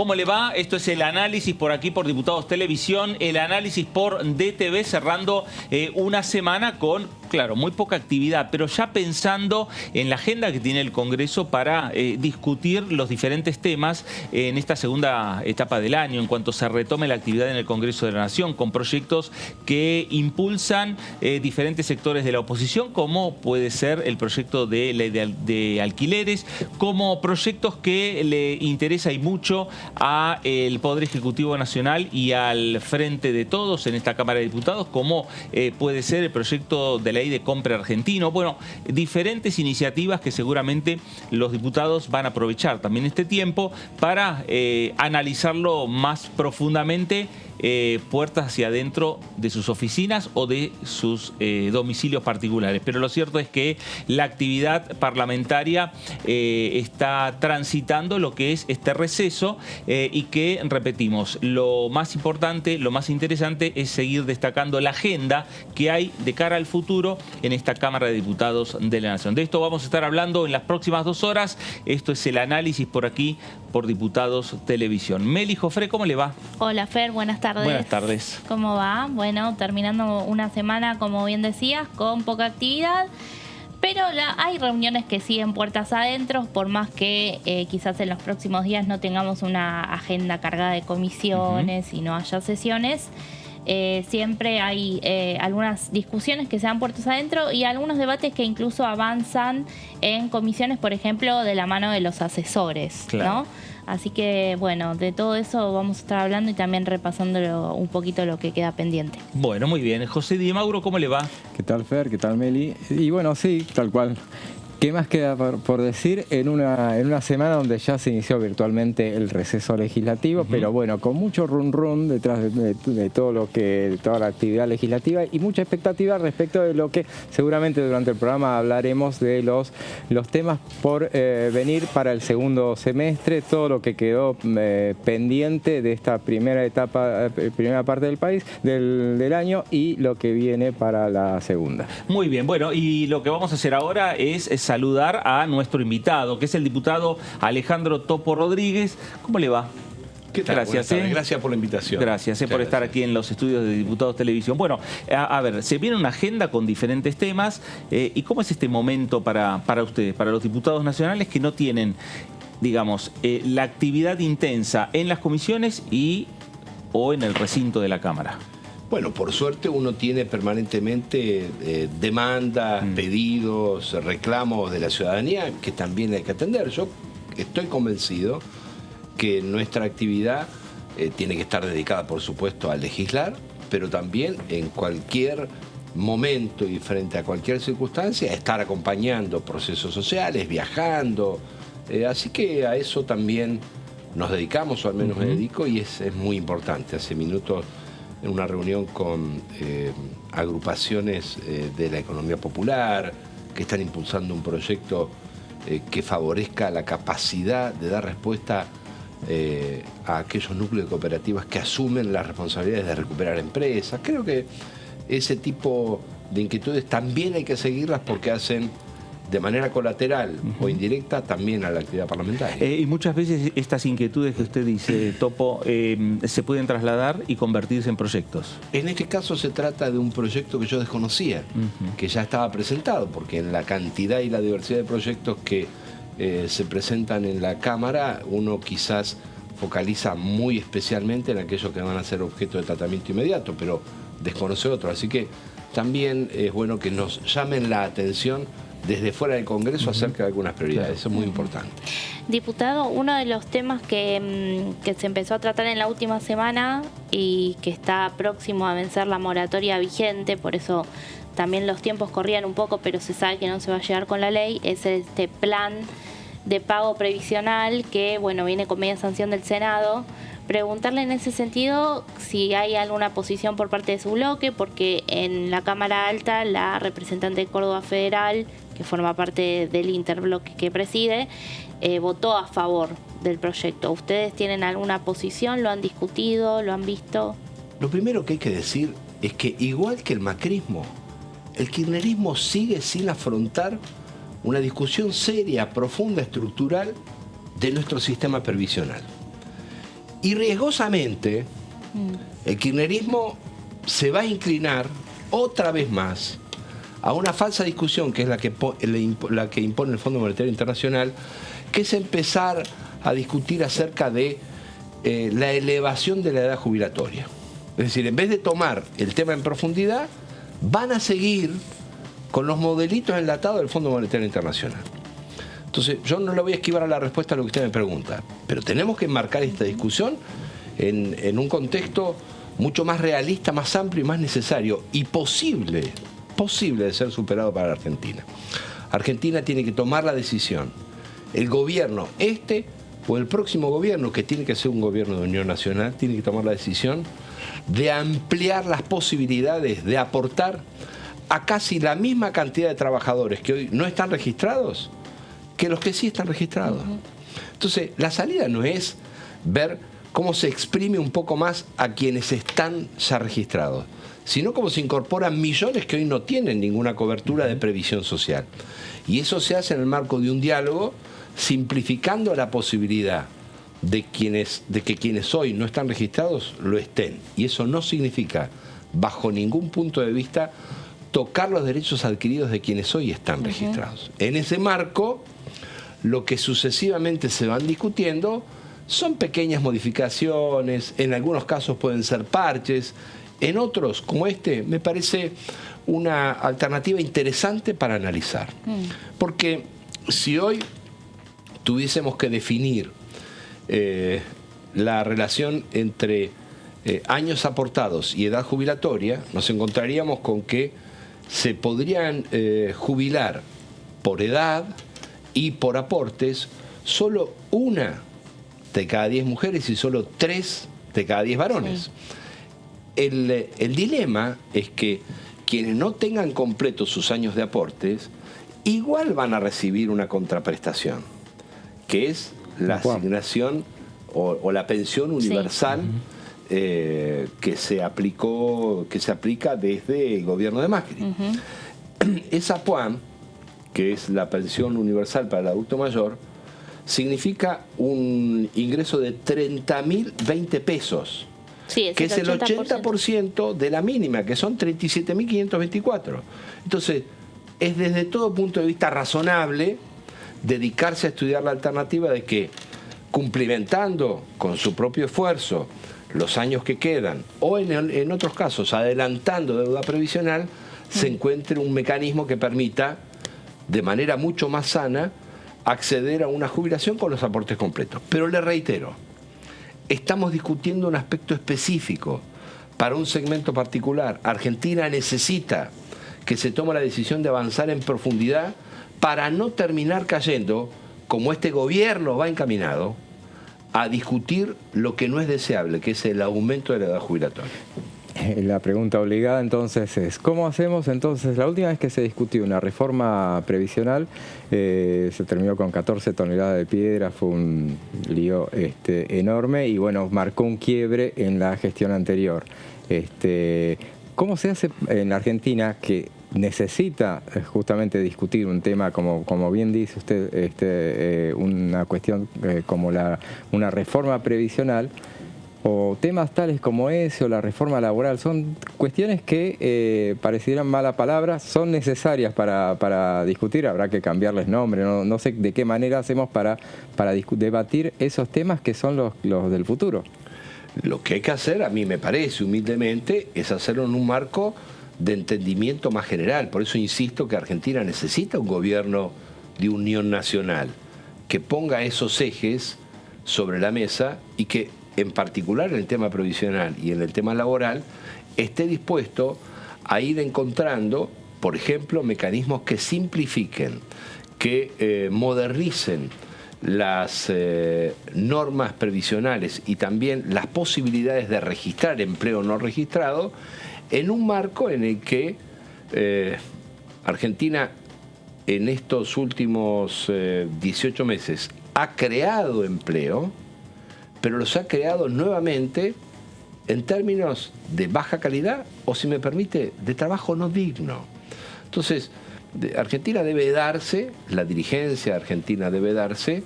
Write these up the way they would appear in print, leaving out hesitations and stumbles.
¿Cómo le va? Esto es el análisis por aquí, por Diputados Televisión, el análisis por DTV, cerrando una semana con, claro, muy poca actividad, pero ya pensando en la agenda que tiene el Congreso para discutir los diferentes temas en esta segunda etapa del año, en cuanto se retome la actividad en el Congreso de la Nación, con proyectos que impulsan diferentes sectores de la oposición, como puede ser el proyecto de ley de alquileres, como proyectos que le interesa y mucho al Poder Ejecutivo Nacional y al Frente de Todos en esta Cámara de Diputados, como puede ser el proyecto de ley de compra argentino. Bueno, diferentes iniciativas que seguramente los diputados van a aprovechar también este tiempo para analizarlo más profundamente, puertas hacia adentro de sus oficinas o de sus domicilios particulares. Pero lo cierto es que la actividad parlamentaria está transitando lo que es este receso y que, repetimos, lo más importante, lo más interesante es seguir destacando la agenda que hay de cara al futuro en esta Cámara de Diputados de la Nación. De esto vamos a estar hablando en las próximas 2 horas. Esto es el análisis por aquí, por Diputados Televisión. Meli Jofré, ¿cómo le va? Hola Fer, buenas tardes. Buenas tardes. ¿Cómo va? Bueno, terminando una semana, como bien decías, con poca actividad, pero hay reuniones que siguen puertas adentro, por más que quizás en los próximos días no tengamos una agenda cargada de comisiones y no haya sesiones. Siempre hay algunas discusiones que se dan puertas adentro y algunos debates que incluso avanzan en comisiones, por ejemplo, de la mano de los asesores, claro, ¿no? Así que, bueno, de todo eso vamos a estar hablando y también repasando un poquito lo que queda pendiente. Bueno, muy bien. José Di Mauro, ¿cómo le va? ¿Qué tal, Fer? ¿Qué tal, Meli? Y bueno, sí, tal cual. ¿Qué más queda por decir en una semana donde ya se inició virtualmente el receso legislativo? Pero bueno, con mucho run detrás de toda la actividad legislativa y mucha expectativa respecto de lo que seguramente durante el programa hablaremos de los temas por venir para el segundo semestre, todo lo que quedó pendiente de esta primera etapa, primera parte del país, del año, y lo que viene para la segunda. Muy bien, bueno, y lo que vamos a hacer ahora es saludar a nuestro invitado, que es el diputado Alejandro Topo Rodríguez. ¿Cómo le va? ¿Qué tal? Gracias, Gracias por la invitación. Gracias por estar aquí en los estudios de Diputados Televisión. Bueno, a ver, se viene una agenda con diferentes temas. ¿Y cómo es este momento para ustedes, para los diputados nacionales que no tienen, digamos, la actividad intensa en las comisiones o en el recinto de la Cámara? Bueno, por suerte uno tiene permanentemente demandas, pedidos, reclamos de la ciudadanía que también hay que atender. Yo estoy convencido que nuestra actividad tiene que estar dedicada, por supuesto, a legislar, pero también en cualquier momento y frente a cualquier circunstancia, estar acompañando procesos sociales, viajando. Así que a eso también nos dedicamos, o al menos me dedico, y es muy importante. Hace minutos, en una reunión con agrupaciones de la economía popular que están impulsando un proyecto que favorezca la capacidad de dar respuesta a aquellos núcleos de cooperativas que asumen las responsabilidades de recuperar empresas. Creo que ese tipo de inquietudes también hay que seguirlas porque hacen de manera colateral o indirecta también a la actividad parlamentaria. Y muchas veces estas inquietudes que usted dice, Topo, se pueden trasladar y convertirse en proyectos. En este caso se trata de un proyecto que yo desconocía, que ya estaba presentado, porque en la cantidad y la diversidad de proyectos que se presentan en la Cámara, uno quizás focaliza muy especialmente en aquellos que van a ser objeto de tratamiento inmediato, pero desconoce otros. Así que también es bueno que nos llamen la atención desde fuera del Congreso acerca de algunas prioridades. Eso es muy importante. Diputado, uno de los temas que se empezó a tratar en la última semana y que está próximo a vencer la moratoria vigente, por eso también los tiempos corrían un poco, pero se sabe que no se va a llegar con la ley, es este plan de pago previsional que, bueno, viene con media sanción del Senado. Preguntarle en ese sentido si hay alguna posición por parte de su bloque, porque en la Cámara Alta la representante de Córdoba Federal, que forma parte del interbloque que preside, votó a favor del proyecto. ¿Ustedes tienen alguna posición? ¿Lo han discutido? ¿Lo han visto? Lo primero que hay que decir es que, igual que el macrismo, el kirchnerismo sigue sin afrontar una discusión seria, profunda, estructural de nuestro sistema previsional. Y riesgosamente, el kirchnerismo se va a inclinar otra vez más a una falsa discusión que es la que impone el Fondo Monetario Internacional, que es empezar a discutir acerca de la elevación de la edad jubilatoria. Es decir, en vez de tomar el tema en profundidad, van a seguir con los modelitos enlatados del Fondo Monetario Internacional. Entonces, yo no le voy a esquivar a la respuesta a lo que usted me pregunta, pero tenemos que enmarcar esta discusión en un contexto mucho más realista, más amplio y más necesario y posible de ser superado para la Argentina. Argentina tiene que tomar la decisión. El gobierno, o el próximo gobierno, que tiene que ser un gobierno de unión nacional, tiene que tomar la decisión de ampliar las posibilidades de aportar a casi la misma cantidad de trabajadores que hoy no están registrados que los que sí están registrados. Entonces, la salida no es ver cómo se exprime un poco más a quienes están ya registrados, sino cómo se incorporan millones que hoy no tienen ninguna cobertura de previsión social. Y eso se hace en el marco de un diálogo, simplificando la posibilidad de que quienes hoy no están registrados lo estén. Y eso no significa, bajo ningún punto de vista, tocar los derechos adquiridos de quienes hoy están registrados. En ese marco, lo que sucesivamente se van discutiendo son pequeñas modificaciones, en algunos casos pueden ser parches, en otros, como este, me parece una alternativa interesante para analizar. Porque si hoy tuviésemos que definir la relación entre años aportados y edad jubilatoria, nos encontraríamos con que se podrían jubilar por edad y por aportes solo 1 de cada 10 mujeres y solo 3 de cada 10 varones. Sí. El dilema es que quienes no tengan completos sus años de aportes igual van a recibir una contraprestación, que es la asignación o la pensión universal que se aplica desde el gobierno de Macri. Esa PUAM, que es la pensión universal para el adulto mayor, significa un ingreso de 30.020 pesos. Sí, que es el 80% de la mínima, que son 37.524. Entonces, es desde todo punto de vista razonable dedicarse a estudiar la alternativa de que, cumplimentando con su propio esfuerzo los años que quedan, o en otros casos adelantando deuda previsional, se encuentre un mecanismo que permita, de manera mucho más sana, acceder a una jubilación con los aportes completos. Pero le reitero, estamos discutiendo un aspecto específico para un segmento particular. Argentina necesita que se tome la decisión de avanzar en profundidad para no terminar cayendo, como este gobierno va encaminado, a discutir lo que no es deseable, que es el aumento de la edad jubilatoria. La pregunta obligada entonces es, ¿cómo hacemos entonces? La última vez que se discutió una reforma previsional se terminó con 14 toneladas de piedra, fue un lío enorme y bueno, marcó un quiebre en la gestión anterior. ¿Cómo se hace en la Argentina que necesita justamente discutir un tema como bien dice usted, una cuestión como una reforma previsional? O temas tales como ese o la reforma laboral, son cuestiones que parecieran mala palabra, son necesarias para discutir, habrá que cambiarles nombre, no sé de qué manera hacemos para debatir esos temas que son los del futuro. Lo que hay que hacer, a mí me parece humildemente, es hacerlo en un marco de entendimiento más general. Por eso insisto que Argentina necesita un gobierno de unión nacional que ponga esos ejes sobre la mesa y que, en particular en el tema provisional y en el tema laboral, esté dispuesto a ir encontrando, por ejemplo, mecanismos que simplifiquen, que modernicen las normas previsionales y también las posibilidades de registrar empleo no registrado, en un marco en el que Argentina en estos últimos 18 meses ha creado empleo, pero los ha creado nuevamente en términos de baja calidad o, si me permite, de trabajo no digno. Entonces, Argentina debe darse, la dirigencia argentina debe darse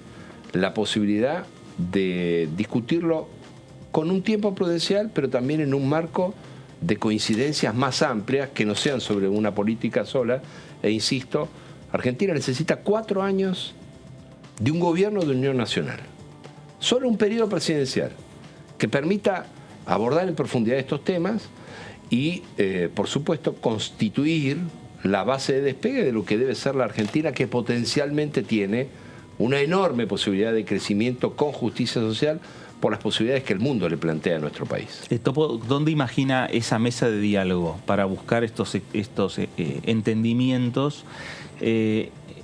la posibilidad de discutirlo con un tiempo prudencial, pero también en un marco de coincidencias más amplias que no sean sobre una política sola. E insisto, Argentina necesita 4 años de un gobierno de unión nacional. Solo un periodo presidencial que permita abordar en profundidad estos temas y, por supuesto, constituir la base de despegue de lo que debe ser la Argentina, que potencialmente tiene una enorme posibilidad de crecimiento con justicia social por las posibilidades que el mundo le plantea a nuestro país. Topo, ¿dónde imagina esa mesa de diálogo para buscar estos entendimientos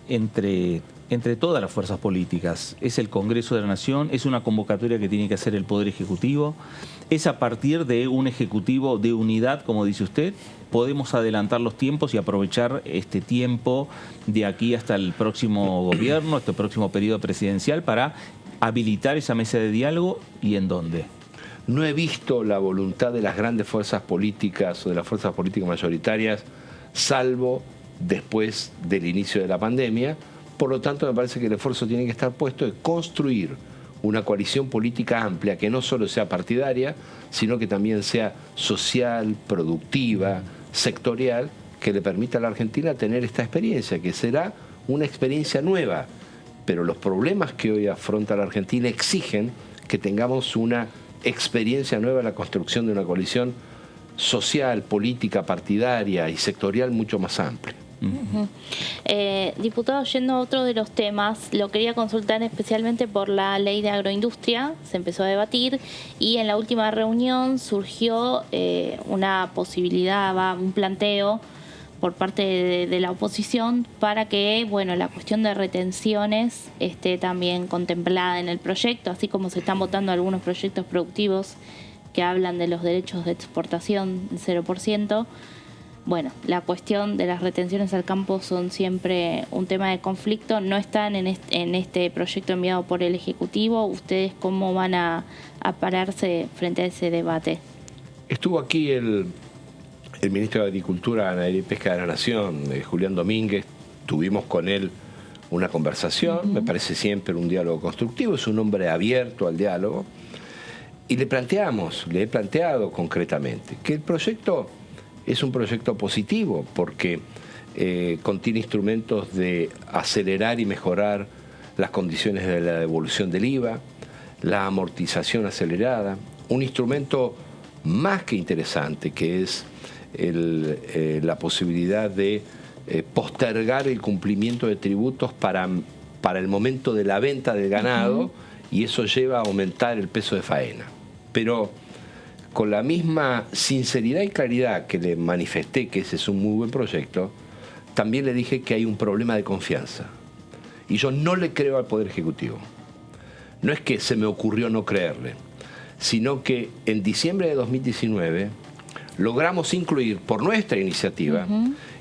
entre todas las fuerzas políticas? ¿Es el Congreso de la Nación? ¿Es una convocatoria que tiene que hacer el Poder Ejecutivo? ¿Es a partir de un Ejecutivo de unidad, como dice usted? ¿Podemos adelantar los tiempos y aprovechar este tiempo de aquí hasta el próximo gobierno, este próximo periodo presidencial, para habilitar esa mesa de diálogo? ¿Y en dónde? No he visto la voluntad de las grandes fuerzas políticas o de las fuerzas políticas mayoritarias, salvo después del inicio de la pandemia. Por lo tanto, me parece que el esfuerzo tiene que estar puesto en construir una coalición política amplia que no solo sea partidaria, sino que también sea social, productiva, sectorial, que le permita a la Argentina tener esta experiencia, que será una experiencia nueva. Pero los problemas que hoy afronta la Argentina exigen que tengamos una experiencia nueva en la construcción de una coalición social, política, partidaria y sectorial mucho más amplia. Diputado, yendo a otro de los temas, lo quería consultar especialmente por la ley de agroindustria. Se empezó a debatir y en la última reunión surgió una posibilidad, un planteo por parte de la oposición para que, bueno, la cuestión de retenciones esté también contemplada en el proyecto, así como se están votando algunos proyectos productivos que hablan de los derechos de exportación 0%. Bueno, la cuestión de las retenciones al campo son siempre un tema de conflicto, no están en este proyecto enviado por el Ejecutivo. ¿Ustedes cómo van a pararse frente a ese debate? Estuvo aquí el ministro de Agricultura, Ganadería y Pesca de la Nación, Julián Domínguez. Tuvimos con él una conversación, me parece siempre un diálogo constructivo, es un hombre abierto al diálogo. Y le he planteado concretamente que el proyecto es un proyecto positivo porque contiene instrumentos de acelerar y mejorar las condiciones de la devolución del IVA, la amortización acelerada, un instrumento más que interesante que es la posibilidad de postergar el cumplimiento de tributos para el momento de la venta del ganado, y eso lleva a aumentar el peso de faena. Pero con la misma sinceridad y claridad que le manifesté que ese es un muy buen proyecto, también le dije que hay un problema de confianza. Y yo no le creo al Poder Ejecutivo. No es que se me ocurrió no creerle, sino que en diciembre de 2019 logramos incluir por nuestra iniciativa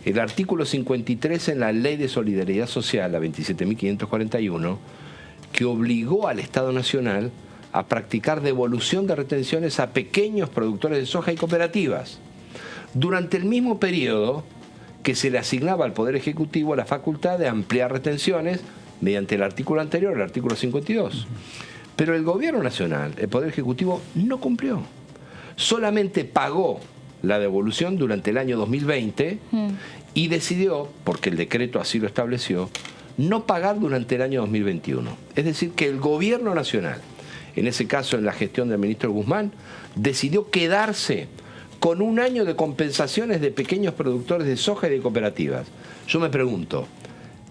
el artículo 53 en la Ley de Solidaridad Social, la 27.541, que obligó al Estado Nacional a practicar devolución de retenciones a pequeños productores de soja y cooperativas, durante el mismo periodo que se le asignaba al Poder Ejecutivo la facultad de ampliar retenciones mediante el artículo anterior, el artículo 52. Pero el Gobierno Nacional, el Poder Ejecutivo, no cumplió. Solamente pagó la devolución durante el año 2020 y decidió, porque el decreto así lo estableció, no pagar durante el año 2021. Es decir, que el Gobierno Nacional, en ese caso en la gestión del ministro Guzmán, decidió quedarse con un año de compensaciones de pequeños productores de soja y de cooperativas. Yo me pregunto,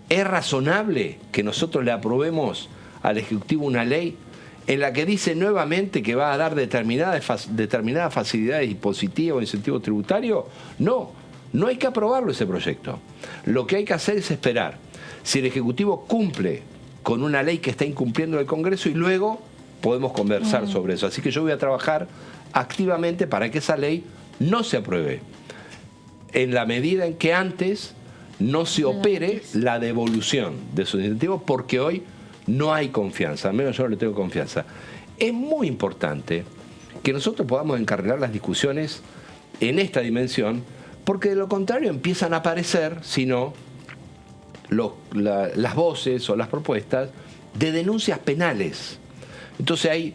¿es razonable que nosotros le aprobemos al Ejecutivo una ley en la que dice nuevamente que va a dar determinadas facilidades impositivas o incentivos tributarios? No, no hay que aprobarlo ese proyecto. Lo que hay que hacer es esperar si el Ejecutivo cumple con una ley que está incumpliendo el Congreso y luego podemos conversar sobre eso. Así que yo voy a trabajar activamente para que esa ley no se apruebe, en la medida en que antes no se opere la devolución de esos incentivos, porque hoy no hay confianza, al menos yo no le tengo confianza. Es muy importante que nosotros podamos encarrilar las discusiones en esta dimensión, porque de lo contrario empiezan a aparecer, si no, las voces o las propuestas de denuncias penales. Entonces hay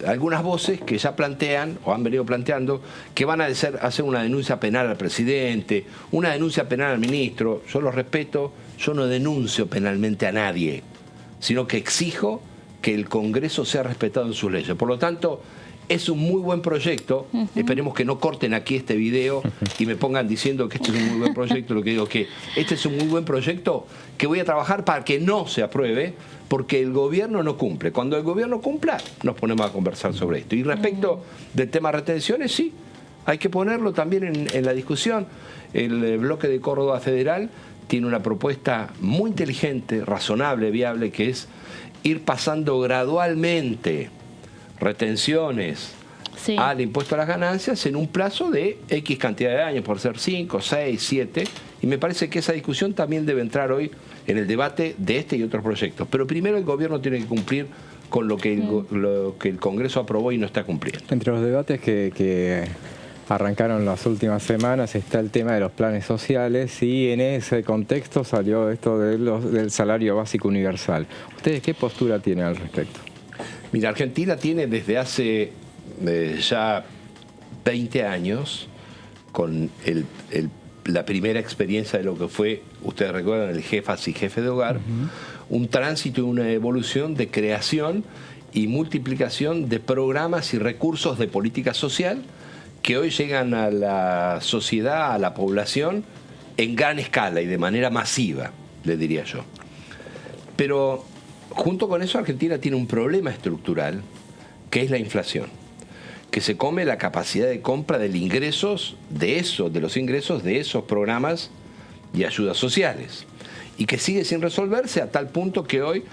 algunas voces que ya plantean o han venido planteando que van a hacer una denuncia penal al presidente, una denuncia penal al ministro. Yo los respeto, yo no denuncio penalmente a nadie, sino que exijo que el Congreso sea respetado en sus leyes. Por lo tanto, es un muy buen proyecto. Esperemos que no corten aquí este video y me pongan diciendo que este es un muy buen proyecto. Lo que digo es que este es un muy buen proyecto que voy a trabajar para que no se apruebe, porque el gobierno no cumple. Cuando el gobierno cumpla, nos ponemos a conversar sobre esto. Y respecto del tema retenciones, sí, hay que ponerlo también en la discusión. El bloque de Córdoba Federal tiene una propuesta muy inteligente, razonable, viable, que es ir pasando gradualmente retenciones al impuesto a las ganancias en un plazo de X cantidad de años, por ser 5, 6, 7, y me parece que esa discusión también debe entrar hoy en el debate de este y otros proyectos. Pero primero el gobierno tiene que cumplir con lo que el Congreso aprobó y no está cumpliendo. Entre los debates que arrancaron las últimas semanas está el tema de los planes sociales, y en ese contexto salió esto del salario básico universal. ¿Ustedes qué postura tienen al respecto? Mira, Argentina tiene desde hace ya 20 años, con la primera experiencia de lo que fue, ustedes recuerdan, el Jefas y Jefe de Hogar, un tránsito y una evolución de creación y multiplicación de programas y recursos de política social que hoy llegan a la sociedad, a la población, en gran escala y de manera masiva, le diría yo. Pero junto con eso, Argentina tiene un problema estructural, que es la inflación, que se come la capacidad de compra de los ingresos de esos programas y ayudas sociales, y que sigue sin resolverse, a tal punto que hoy,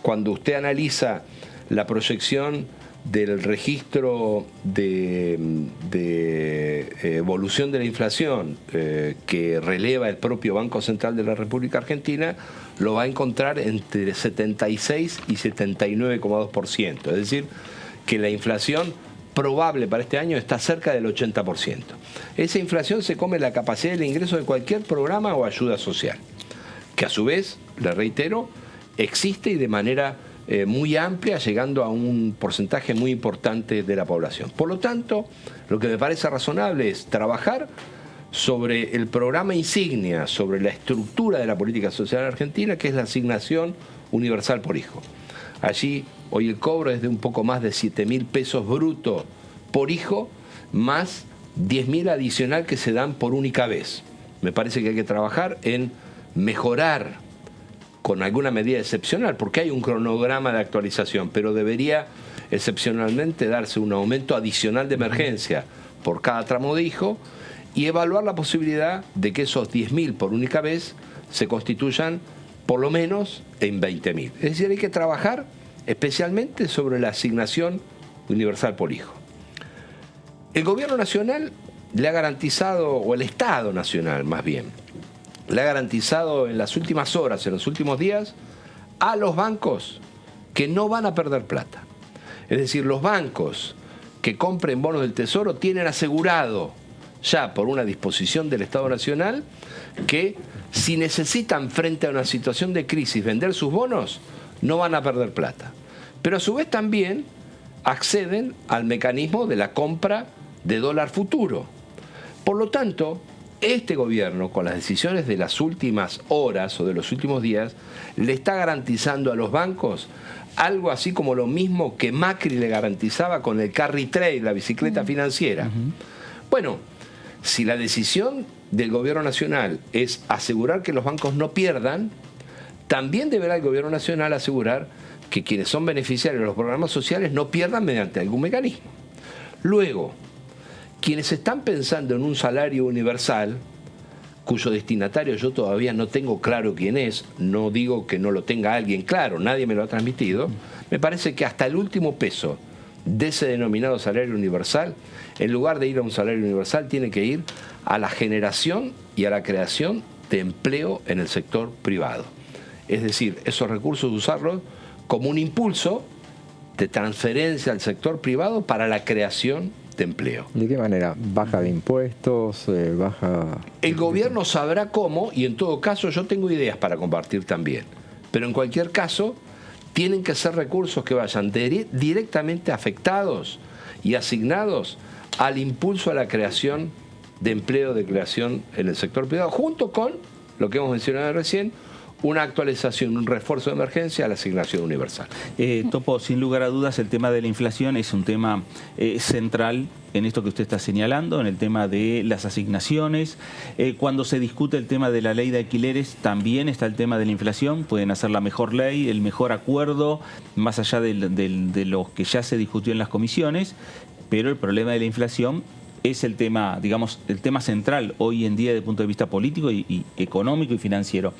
cuando usted analiza la proyección del registro de evolución de la inflación que releva el propio Banco Central de la República Argentina, lo va a encontrar entre 76 y 79,2%. Es decir, que la inflación probable para este año está cerca del 80%. Esa inflación se come la capacidad de ingreso de cualquier programa o ayuda social, que a su vez, le reitero, existe y de manera muy amplia, llegando a un porcentaje muy importante de la población. Por lo tanto, lo que me parece razonable es trabajar sobre el programa insignia, sobre la estructura de la política social argentina, que es la asignación universal por hijo. Allí, hoy el cobro es de un poco más de 7.000 pesos brutos por hijo, más 10.000 adicional que se dan por única vez. Me parece que hay que trabajar en mejorar con alguna medida excepcional, porque hay un cronograma de actualización, pero debería excepcionalmente darse un aumento adicional de emergencia por cada tramo de hijo y evaluar la posibilidad de que esos 10.000 por única vez se constituyan por lo menos en 20.000. Es decir, hay que trabajar especialmente sobre la asignación universal por hijo. El gobierno nacional le ha garantizado, o el Estado nacional más bien, le ha garantizado en las últimas horas, en los últimos días, a los bancos que no van a perder plata. Es decir, los bancos que compren bonos del Tesoro tienen asegurado ya por una disposición del Estado Nacional que si necesitan frente a una situación de crisis vender sus bonos, no van a perder plata. Pero a su vez también acceden al mecanismo de la compra de dólar futuro. Por lo tanto, este gobierno, con las decisiones de las últimas horas o de los últimos días, le está garantizando a los bancos algo así como lo mismo que Macri le garantizaba con el carry trade, la bicicleta financiera. Bueno, si la decisión del gobierno nacional es asegurar que los bancos no pierdan, también deberá el gobierno nacional asegurar que quienes son beneficiarios de los programas sociales no pierdan mediante algún mecanismo. Luego, quienes están pensando en un salario universal, cuyo destinatario yo todavía no tengo claro quién es, no digo que no lo tenga alguien claro, nadie me lo ha transmitido, me parece que hasta el último peso de ese denominado salario universal, en lugar de ir a un salario universal, tiene que ir a la generación y a la creación de empleo en el sector privado. Es decir, esos recursos usarlos como un impulso de transferencia al sector privado para la creación de empleo. ¿De qué manera? ¿Baja de impuestos? ¿Baja...? El gobierno sabrá cómo, y en todo caso yo tengo ideas para compartir también. Pero en cualquier caso, tienen que ser recursos que vayan directamente afectados y asignados al impulso a la creación de empleo, de creación en el sector privado, junto con lo que hemos mencionado recién, una actualización, un refuerzo de emergencia a la asignación universal. Topo, sin lugar a dudas, el tema de la inflación es un tema central en esto que usted está señalando, en el tema de las asignaciones. Cuando se discute el tema de la ley de alquileres, también está el tema de la inflación. Pueden hacer la mejor ley, el mejor acuerdo, más allá de lo que ya se discutió en las comisiones, pero el problema de la inflación es el tema, digamos, el tema central hoy en día desde el punto de vista político y económico y financiero.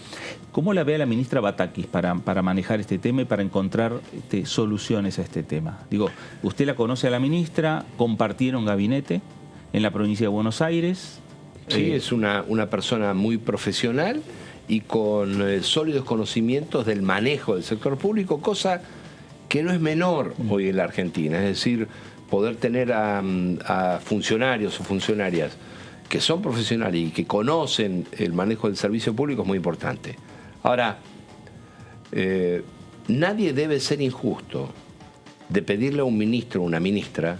¿Cómo la ve a la ministra Batakis para manejar este tema y para encontrar soluciones a este tema? Digo, usted la conoce a la ministra, compartieron gabinete en la provincia de Buenos Aires. Sí, es una persona muy profesional y con sólidos conocimientos del manejo del sector público, cosa que no es menor hoy en la Argentina. Es decir, poder tener a funcionarios o funcionarias que son profesionales y que conocen el manejo del servicio público es muy importante. Ahora, nadie debe ser injusto de pedirle a un ministro o una ministra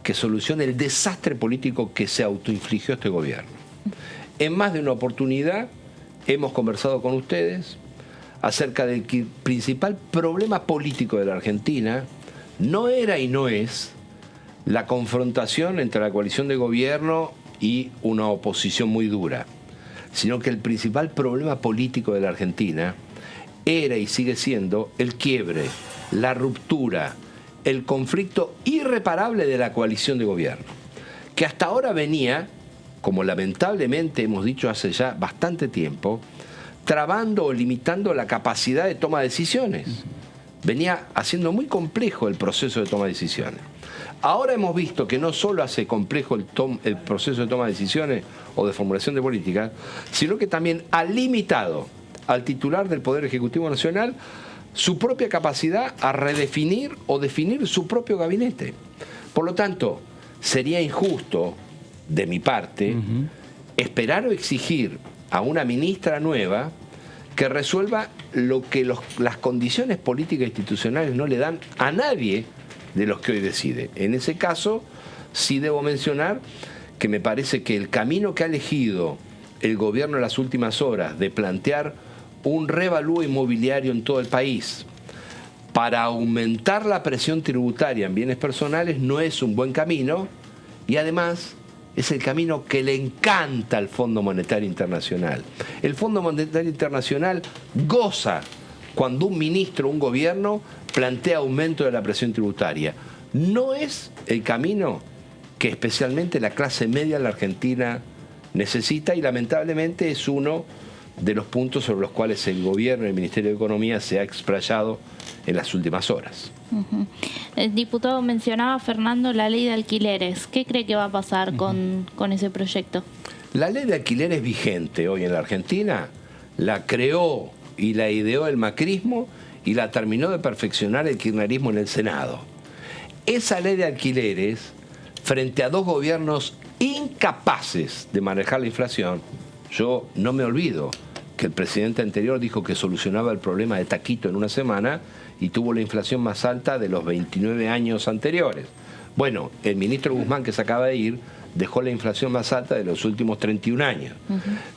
que solucione el desastre político que se autoinfligió este gobierno. En más de una oportunidad hemos conversado con ustedes acerca del que el principal problema político de la Argentina no era y no es la confrontación entre la coalición de gobierno y una oposición muy dura, sino que el principal problema político de la Argentina era y sigue siendo el quiebre, la ruptura, el conflicto irreparable de la coalición de gobierno, que hasta ahora venía, como lamentablemente hemos dicho hace ya bastante tiempo, trabando o limitando la capacidad de toma de decisiones. Venía haciendo muy complejo el proceso de toma de decisiones. Ahora hemos visto que no solo hace complejo el proceso de toma de decisiones o de formulación de políticas, sino que también ha limitado al titular del Poder Ejecutivo Nacional su propia capacidad a redefinir o definir su propio gabinete. Por lo tanto, sería injusto de mi parte esperar o exigir a una ministra nueva que resuelva lo que las condiciones políticas e institucionales no le dan a nadie de los que hoy decide. En ese caso, sí debo mencionar que me parece que el camino que ha elegido el gobierno en las últimas horas de plantear un revalúo inmobiliario en todo el país para aumentar la presión tributaria en bienes personales no es un buen camino y además es el camino que le encanta al Fondo Monetario Internacional. El Fondo Monetario Internacional goza cuando un ministro o un gobierno plantea aumento de la presión tributaria. No es el camino que especialmente la clase media en la Argentina necesita y lamentablemente es uno de los puntos sobre los cuales el gobierno y el Ministerio de Economía se ha explayado en las últimas horas. El diputado mencionaba, Fernando, la ley de alquileres. ¿Qué cree que va a pasar con ese proyecto? La ley de alquileres vigente hoy en la Argentina la creó y la ideó el macrismo y la terminó de perfeccionar el kirchnerismo en el Senado. Esa ley de alquileres, frente a dos gobiernos incapaces de manejar la inflación, yo no me olvido que el presidente anterior dijo que solucionaba el problema de taquito en una semana y tuvo la inflación más alta de los 29 años anteriores. Bueno, el ministro Guzmán, que se acaba de ir, dejó la inflación más alta de los últimos 31 años.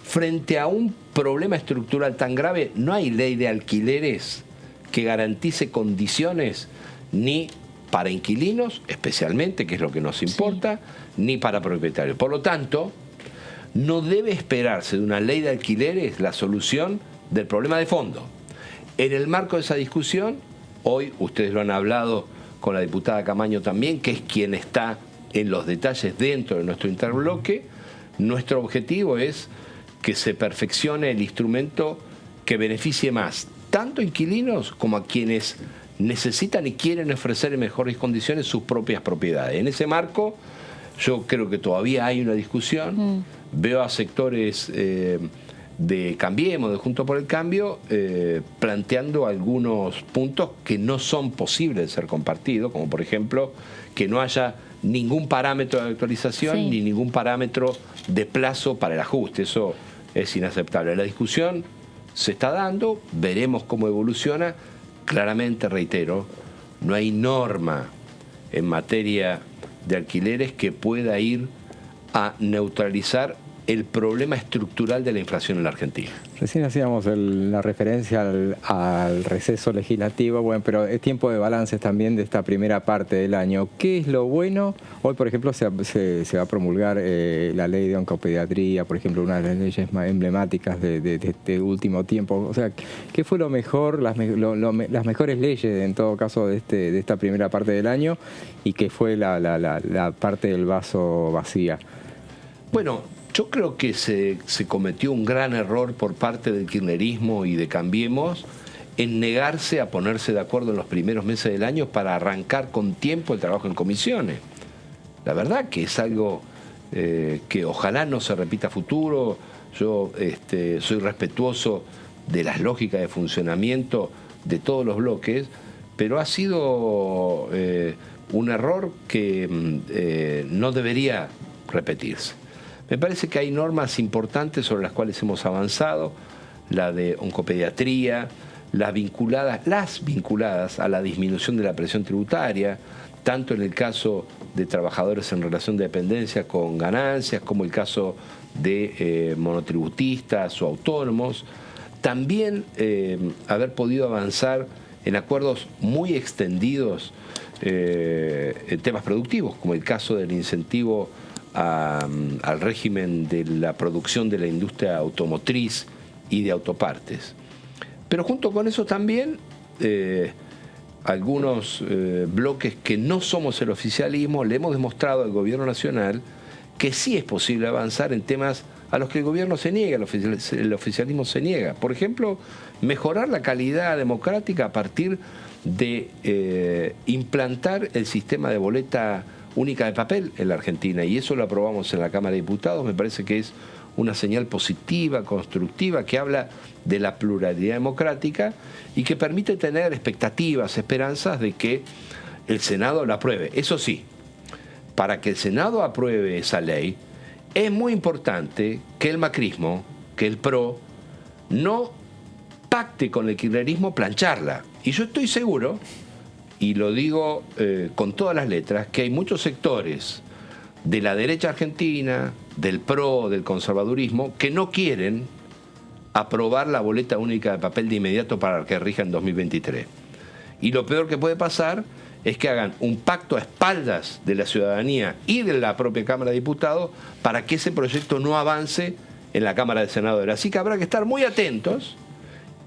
Frente a un problema estructural tan grave, no hay ley de alquileres que garantice condiciones ni para inquilinos, especialmente, que es lo que nos importa, ni para propietarios. Por lo tanto, no debe esperarse de una ley de alquileres la solución del problema de fondo. En el marco de esa discusión, hoy ustedes lo han hablado con la diputada Camaño también, que es quien está en los detalles dentro de nuestro interbloque, nuestro objetivo es que se perfeccione el instrumento que beneficie más tanto a inquilinos como a quienes necesitan y quieren ofrecer en mejores condiciones sus propias propiedades. En ese marco, yo creo que todavía hay una discusión. Veo a sectores de Cambiemos, de Juntos por el Cambio, planteando algunos puntos que no son posibles de ser compartidos, como por ejemplo que no haya ningún parámetro de actualización ni ningún parámetro de plazo para el ajuste. Eso es inaceptable. La discusión se está dando, veremos cómo evoluciona, claramente, reitero, no hay norma en materia de alquileres que pueda ir a neutralizar el problema estructural de la inflación en la Argentina. Recién hacíamos la referencia al receso legislativo, bueno, pero es tiempo de balances también de esta primera parte del año. ¿Qué es lo bueno? Hoy, por ejemplo, se va a promulgar la ley de oncopediatría, por ejemplo, una de las leyes más emblemáticas de este último tiempo. O sea, ¿qué fue lo mejor, las mejores leyes, en todo caso, de esta primera parte del año? ¿Y qué fue la parte del vaso vacía? Bueno, yo creo que se cometió un gran error por parte del kirchnerismo y de Cambiemos en negarse a ponerse de acuerdo en los primeros meses del año para arrancar con tiempo el trabajo en comisiones. La verdad que es algo que ojalá no se repita a futuro. Yo soy respetuoso de las lógicas de funcionamiento de todos los bloques, pero ha sido un error que no debería repetirse. Me parece que hay normas importantes sobre las cuales hemos avanzado, la de oncopediatría, las vinculadas a la disminución de la presión tributaria, tanto en el caso de trabajadores en relación de dependencia con ganancias, como el caso de monotributistas o autónomos. También haber podido avanzar en acuerdos muy extendidos en temas productivos, como el caso del incentivo al régimen de la producción de la industria automotriz y de autopartes. Pero junto con eso también algunos bloques que no somos el oficialismo le hemos demostrado al gobierno nacional que sí es posible avanzar en temas a los que el gobierno se niega, el oficialismo se niega. Por ejemplo, mejorar la calidad democrática a partir de implantar el sistema de boleta única de papel en la Argentina, y eso lo aprobamos en la Cámara de Diputados. Me parece que es una señal positiva, constructiva, que habla de la pluralidad democrática y que permite tener expectativas, esperanzas de que el Senado la apruebe. Eso sí, para que el Senado apruebe esa ley, es muy importante que el macrismo, que el PRO, no pacte con el kirchnerismo plancharla. Y yo estoy seguro, y lo digo con todas las letras, que hay muchos sectores de la derecha argentina, del PRO, del conservadurismo, que no quieren aprobar la boleta única de papel de inmediato para que rija en 2023. Y lo peor que puede pasar es que hagan un pacto a espaldas de la ciudadanía y de la propia Cámara de Diputados para que ese proyecto no avance en la Cámara de Senadores. Así que habrá que estar muy atentos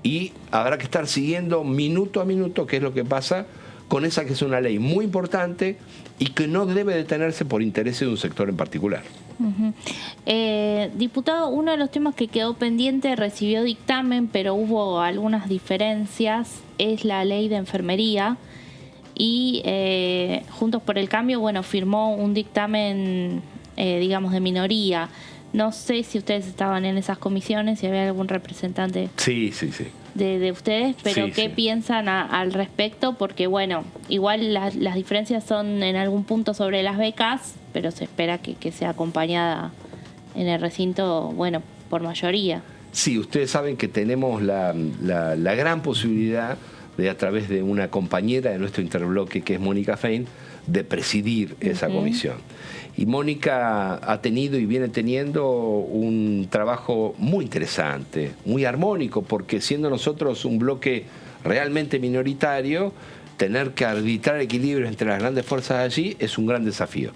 y habrá que estar siguiendo minuto a minuto qué es lo que pasa con esa que es una ley muy importante y que no debe detenerse por intereses de un sector en particular. Diputado, uno de los temas que quedó pendiente recibió dictamen, pero hubo algunas diferencias, es la ley de enfermería, y Juntos por el Cambio, bueno, firmó un dictamen, digamos, de minoría. No sé si ustedes estaban en esas comisiones, si había algún representante. Sí. De ustedes, pero Sí, ¿qué sí. piensan al respecto? Porque, bueno, igual las diferencias son en algún punto sobre las becas, pero se espera que sea acompañada en el recinto, bueno, por mayoría. Sí, ustedes saben que tenemos la gran posibilidad de, a través de una compañera de nuestro interbloque, que es Mónica Fein, de presidir esa comisión. Y Mónica ha tenido y viene teniendo un trabajo muy interesante, muy armónico, porque siendo nosotros un bloque realmente minoritario, tener que arbitrar equilibrios entre las grandes fuerzas allí es un gran desafío.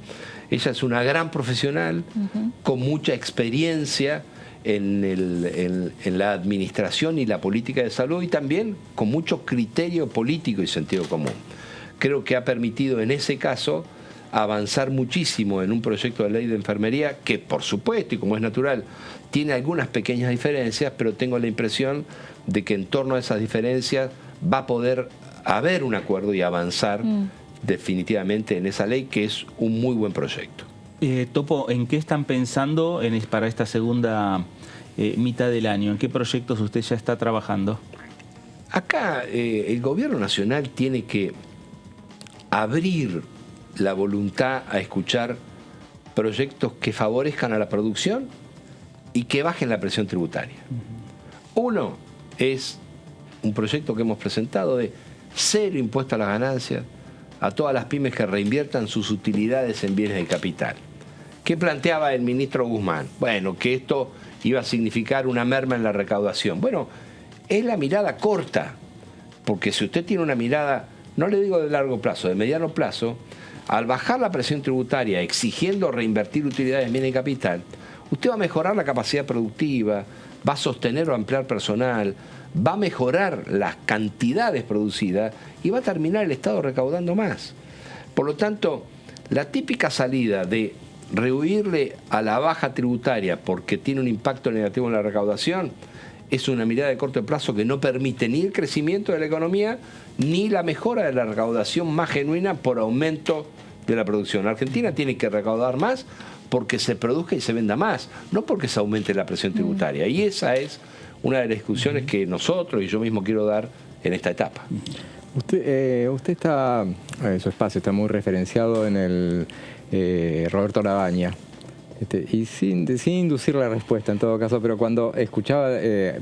Ella es una gran profesional, con mucha experiencia en la administración y la política de salud, y también con mucho criterio político y sentido común. Creo que ha permitido en ese caso avanzar muchísimo en un proyecto de ley de enfermería que, por supuesto, y como es natural, tiene algunas pequeñas diferencias, pero tengo la impresión de que en torno a esas diferencias va a poder haber un acuerdo y avanzar definitivamente en esa ley, que es un muy buen proyecto. Topo, ¿en qué están pensando para esta segunda mitad del año? ¿En qué proyectos usted ya está trabajando? Acá el gobierno nacional tiene que abrir la voluntad a escuchar proyectos que favorezcan a la producción y que bajen la presión tributaria. Uno es un proyecto que hemos presentado de cero impuesto a las ganancias a todas las pymes que reinviertan sus utilidades en bienes de capital. ¿Qué planteaba el ministro Guzmán? Bueno, que esto iba a significar una merma en la recaudación. Bueno, es la mirada corta, porque si usted tiene una mirada, no le digo de largo plazo, de mediano plazo, al bajar la presión tributaria exigiendo reinvertir utilidades en bienes de capital, usted va a mejorar la capacidad productiva, va a sostener o ampliar personal, va a mejorar las cantidades producidas y va a terminar el Estado recaudando más. Por lo tanto, la típica salida de rehuirle a la baja tributaria porque tiene un impacto negativo en la recaudación es una mirada de corto plazo que no permite ni el crecimiento de la economía ni la mejora de la recaudación más genuina por aumento de la producción. Argentina tiene que recaudar más porque se produzca y se venda más, no porque se aumente la presión tributaria. Y esa es una de las discusiones que nosotros y yo mismo quiero dar en esta etapa. Usted está, su espacio está muy referenciado en el Roberto Lavagna. Y sin inducir la respuesta en todo caso, pero cuando escuchaba,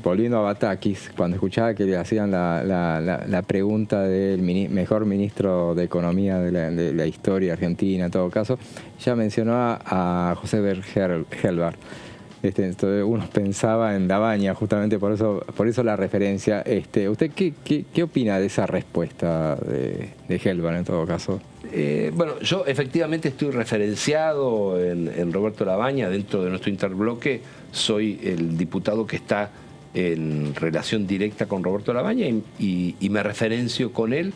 volviendo a Batakis, cuando escuchaba que le hacían la pregunta del mejor ministro de Economía de la historia argentina, en todo caso, ya mencionó a José Bergelbar. Entonces uno pensaba en Lavagna, justamente por eso la referencia. ¿Usted qué opina de esa respuesta de Gelbar en todo caso? Bueno, yo efectivamente estoy referenciado en Roberto Lavagna dentro de nuestro interbloque. Soy el diputado que está en relación directa con Roberto Lavagna y me referencio con él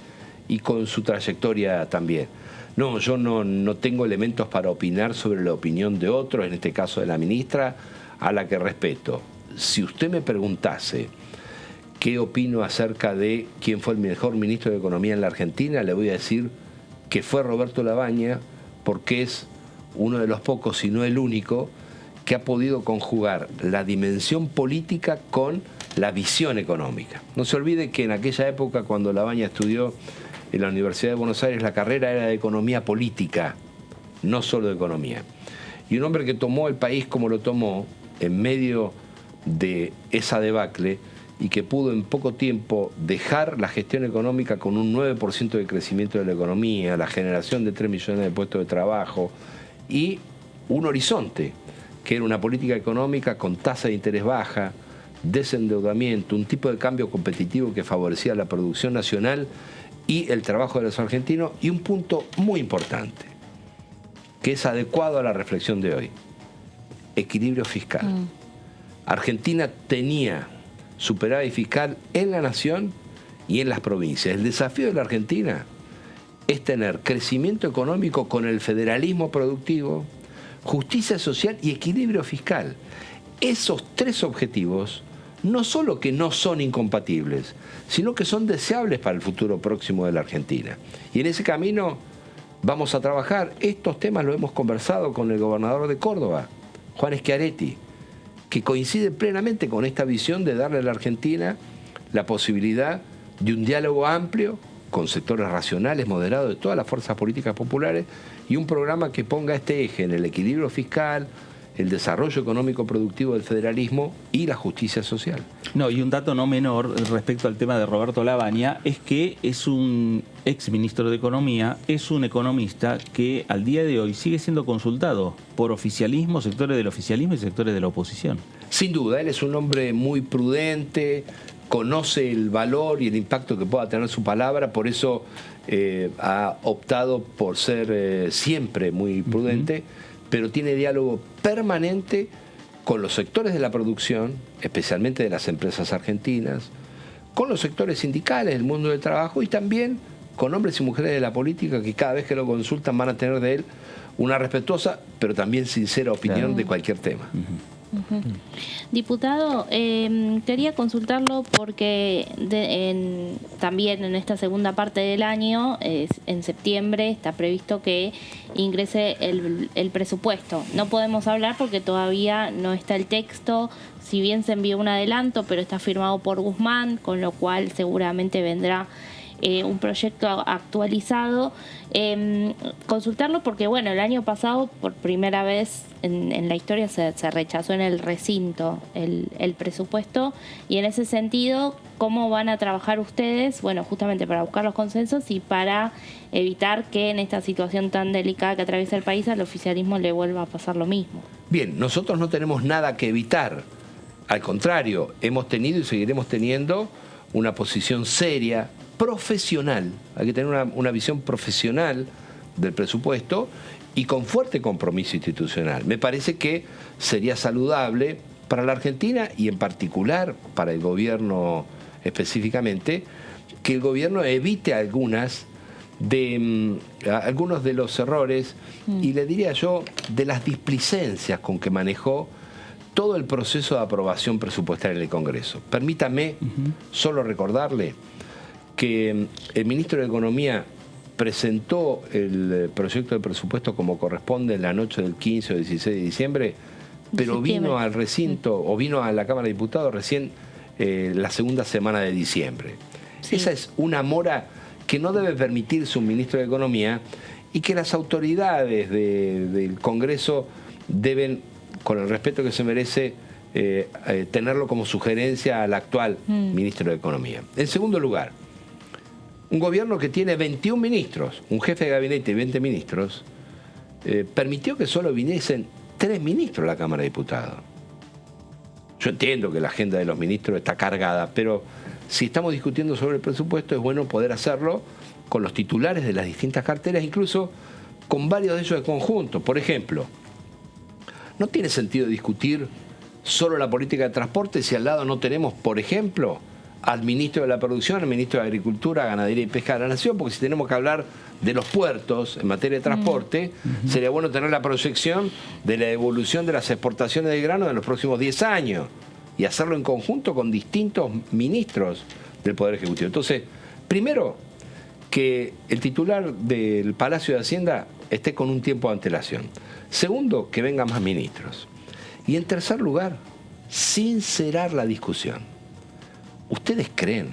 y con su trayectoria también. No, yo no tengo elementos para opinar sobre la opinión de otros, en este caso de la ministra, a la que respeto. Si usted me preguntase qué opino acerca de quién fue el mejor ministro de Economía en la Argentina, le voy a decir que fue Roberto Lavagna, porque es uno de los pocos, si no el único, que ha podido conjugar la dimensión política con la visión económica. No se olvide que en aquella época, cuando Lavagna estudió en la Universidad de Buenos Aires, la carrera era de economía política, no solo de economía. Y un hombre que tomó el país como lo tomó, en medio de esa debacle, y que pudo en poco tiempo dejar la gestión económica con un 9% de crecimiento de la economía, la generación de 3 millones de puestos de trabajo y un horizonte, que era una política económica con tasa de interés baja, desendeudamiento, un tipo de cambio competitivo que favorecía la producción nacional y el trabajo de los argentinos, y un punto muy importante, que es adecuado a la reflexión de hoy: equilibrio fiscal. Argentina tenía superávit fiscal en la nación y en las provincias. El desafío de la Argentina es tener crecimiento económico con el federalismo productivo, justicia social y equilibrio fiscal. Esos tres objetivos no solo que no son incompatibles, sino que son deseables para el futuro próximo de la Argentina. Y en ese camino vamos a trabajar. Estos temas los hemos conversado con el gobernador de Córdoba, Juan Schiaretti, que coincide plenamente con esta visión de darle a la Argentina la posibilidad de un diálogo amplio con sectores racionales, moderados de todas las fuerzas políticas populares, y un programa que ponga este eje en el equilibrio fiscal, el desarrollo económico productivo del federalismo y la justicia social. No, y un dato no menor respecto al tema de Roberto Lavagna es que es un ex ministro de Economía, es un economista que al día de hoy sigue siendo consultado por oficialismo, sectores del oficialismo y sectores de la oposición. Sin duda, él es un hombre muy prudente, conoce el valor y el impacto que pueda tener su palabra, por eso ha optado por ser siempre muy prudente, pero tiene diálogo permanente con los sectores de la producción, especialmente de las empresas argentinas, con los sectores sindicales del mundo del trabajo y también con hombres y mujeres de la política que cada vez que lo consultan van a tener de él una respetuosa pero también sincera opinión de cualquier tema. Diputado, quería consultarlo porque también en esta segunda parte del año, en septiembre, está previsto que ingrese el presupuesto. No podemos hablar porque todavía no está el texto, si bien se envió un adelanto, pero está firmado por Guzmán, con lo cual seguramente vendrá un proyecto actualizado. Consultarlo porque, bueno, el año pasado por primera vez en la historia se rechazó en el recinto el presupuesto, y en ese sentido, ¿cómo van a trabajar ustedes? Bueno, justamente para buscar los consensos y para evitar que en esta situación tan delicada que atraviesa el país al oficialismo le vuelva a pasar lo mismo. Bien, nosotros no tenemos nada que evitar. Al contrario, hemos tenido y seguiremos teniendo una posición seria, profesional. Hay que tener una visión profesional del presupuesto y con fuerte compromiso institucional. Me parece que sería saludable para la Argentina y en particular para el gobierno específicamente, que el gobierno evite algunos de los errores y le diría yo de las displicencias con que manejó todo el proceso de aprobación presupuestaria en el Congreso. Permítame solo recordarle que el ministro de Economía presentó el proyecto de presupuesto como corresponde en la noche del 15 o 16 de diciembre, pero vino al recinto o vino a la Cámara de Diputados recién la segunda semana de diciembre. Sí. Esa es una mora que no debe permitirse un ministro de Economía y que las autoridades del Congreso deben, con el respeto que se merece, tenerlo como sugerencia al actual ministro de Economía. En segundo lugar, un gobierno que tiene 21 ministros, un jefe de gabinete y 20 ministros, permitió que solo viniesen 3 ministros a la Cámara de Diputados. Yo entiendo que la agenda de los ministros está cargada, pero si estamos discutiendo sobre el presupuesto es bueno poder hacerlo con los titulares de las distintas carteras, incluso con varios de ellos de conjunto. Por ejemplo, no tiene sentido discutir solo la política de transporte si al lado no tenemos, por ejemplo, al ministro de la Producción, al ministro de Agricultura, Ganadería y Pesca de la Nación, porque si tenemos que hablar de los puertos en materia de transporte, sería bueno tener la proyección de la evolución de las exportaciones de grano en los próximos 10 años y hacerlo en conjunto con distintos ministros del Poder Ejecutivo. Entonces, primero, que el titular del Palacio de Hacienda esté con un tiempo de antelación. Segundo, que vengan más ministros. Y en tercer lugar, sincerar la discusión. ¿Ustedes creen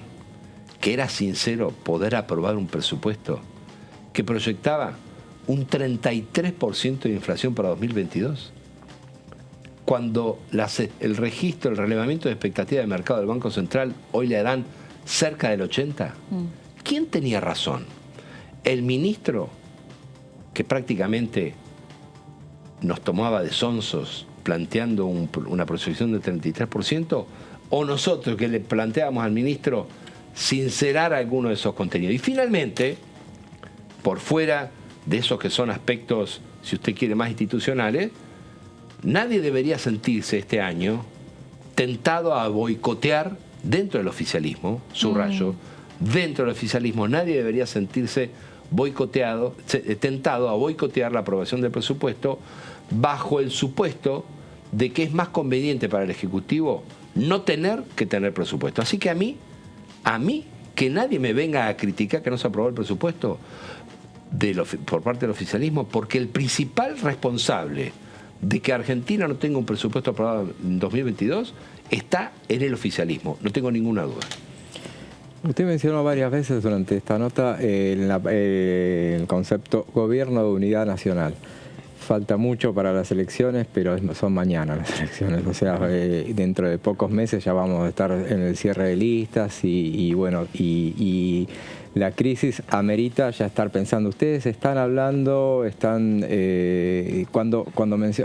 que era sincero poder aprobar un presupuesto que proyectaba un 33% de inflación para 2022? Cuando el registro, el relevamiento de expectativa de mercado del Banco Central hoy le dan cerca del 80%. ¿Quién tenía razón? ¿El ministro, que prácticamente nos tomaba de sonsos planteando una proyección de 33%, o nosotros que le planteábamos al ministro sincerar alguno de esos contenidos? Y finalmente, por fuera de esos que son aspectos, si usted quiere, más institucionales, nadie debería sentirse este año tentado a boicotear dentro del oficialismo, subrayo, dentro del oficialismo nadie debería sentirse tentado a boicotear la aprobación del presupuesto bajo el supuesto de que es más conveniente para el Ejecutivo no tener que tener presupuesto. Así que a mí, que nadie me venga a criticar que no se aprobó el presupuesto por parte del oficialismo, porque el principal responsable de que Argentina no tenga un presupuesto aprobado en 2022 está en el oficialismo, no tengo ninguna duda. Usted mencionó varias veces durante esta nota el concepto gobierno de unidad nacional. Falta mucho para las elecciones, pero son mañana las elecciones. O sea, dentro de pocos meses ya vamos a estar en el cierre de listas y la crisis amerita ya estar pensando. Ustedes están hablando,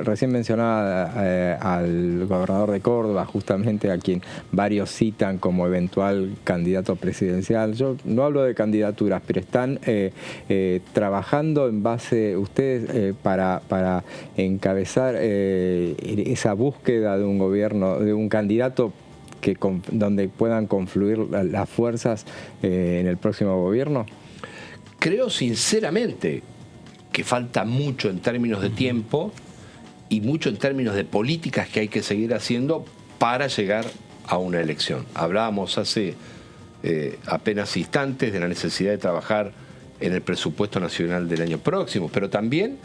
recién mencionaba al gobernador de Córdoba, justamente a quien varios citan como eventual candidato presidencial. Yo no hablo de candidaturas, pero están trabajando en base, ustedes, para encabezar esa búsqueda de un gobierno, de un candidato donde puedan confluir las fuerzas en el próximo gobierno? Creo sinceramente que falta mucho en términos de tiempo y mucho en términos de políticas que hay que seguir haciendo para llegar a una elección. Hablábamos hace apenas instantes de la necesidad de trabajar en el presupuesto nacional del año próximo, pero también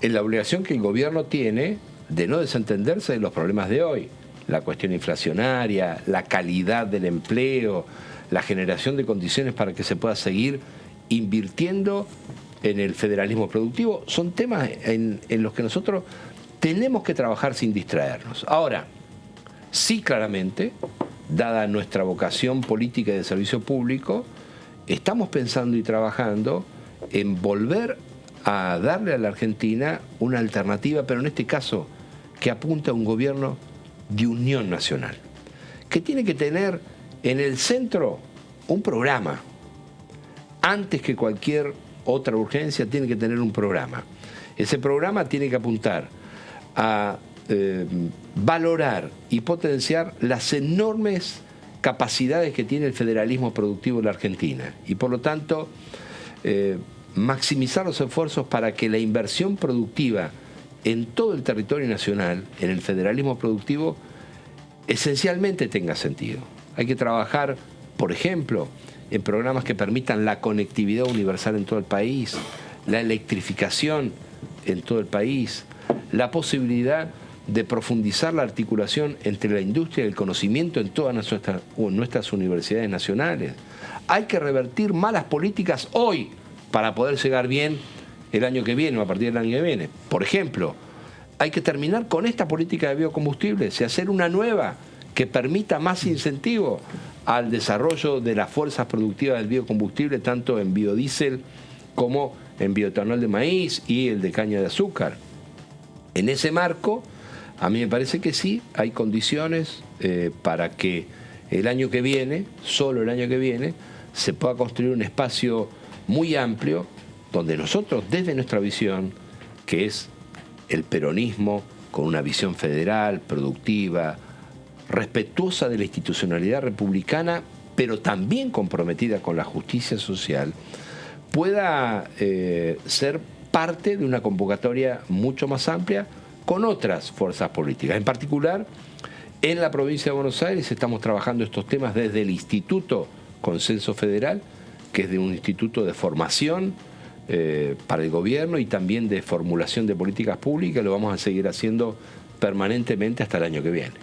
en la obligación que el gobierno tiene de no desentenderse de los problemas de hoy. La cuestión inflacionaria, la calidad del empleo, la generación de condiciones para que se pueda seguir invirtiendo en el federalismo productivo. Son temas en los que nosotros tenemos que trabajar sin distraernos. Ahora, sí, claramente, dada nuestra vocación política y de servicio público, estamos pensando y trabajando en volver a darle a la Argentina una alternativa, pero en este caso que apunta a un gobierno de unión nacional, que tiene que tener en el centro un programa. Antes que cualquier otra urgencia, tiene que tener un programa. Ese programa tiene que apuntar a valorar y potenciar las enormes capacidades que tiene el federalismo productivo en la Argentina y por lo tanto maximizar los esfuerzos para que la inversión productiva en todo el territorio nacional, en el federalismo productivo, esencialmente tenga sentido. Hay que trabajar, por ejemplo, en programas que permitan la conectividad universal en todo el país, la electrificación en todo el país, la posibilidad de profundizar la articulación entre la industria y el conocimiento en todas nuestras universidades nacionales. Hay que revertir malas políticas hoy para poder llegar bien el año que viene o a partir del año que viene. Por ejemplo, hay que terminar con esta política de biocombustibles y hacer una nueva que permita más incentivo al desarrollo de las fuerzas productivas del biocombustible, tanto en biodiesel como en bioetanol de maíz y el de caña de azúcar. En ese marco, a mí me parece que sí, hay condiciones para que el año que viene, solo el año que viene, se pueda construir un espacio muy amplio donde nosotros, desde nuestra visión, que es el peronismo con una visión federal, productiva, respetuosa de la institucionalidad republicana, pero también comprometida con la justicia social, pueda ser parte de una convocatoria mucho más amplia con otras fuerzas políticas. En particular, en la provincia de Buenos Aires estamos trabajando estos temas desde el Instituto Consenso Federal, que es de un instituto de formación para el gobierno y también de formulación de políticas públicas. Lo vamos a seguir haciendo permanentemente hasta el año que viene.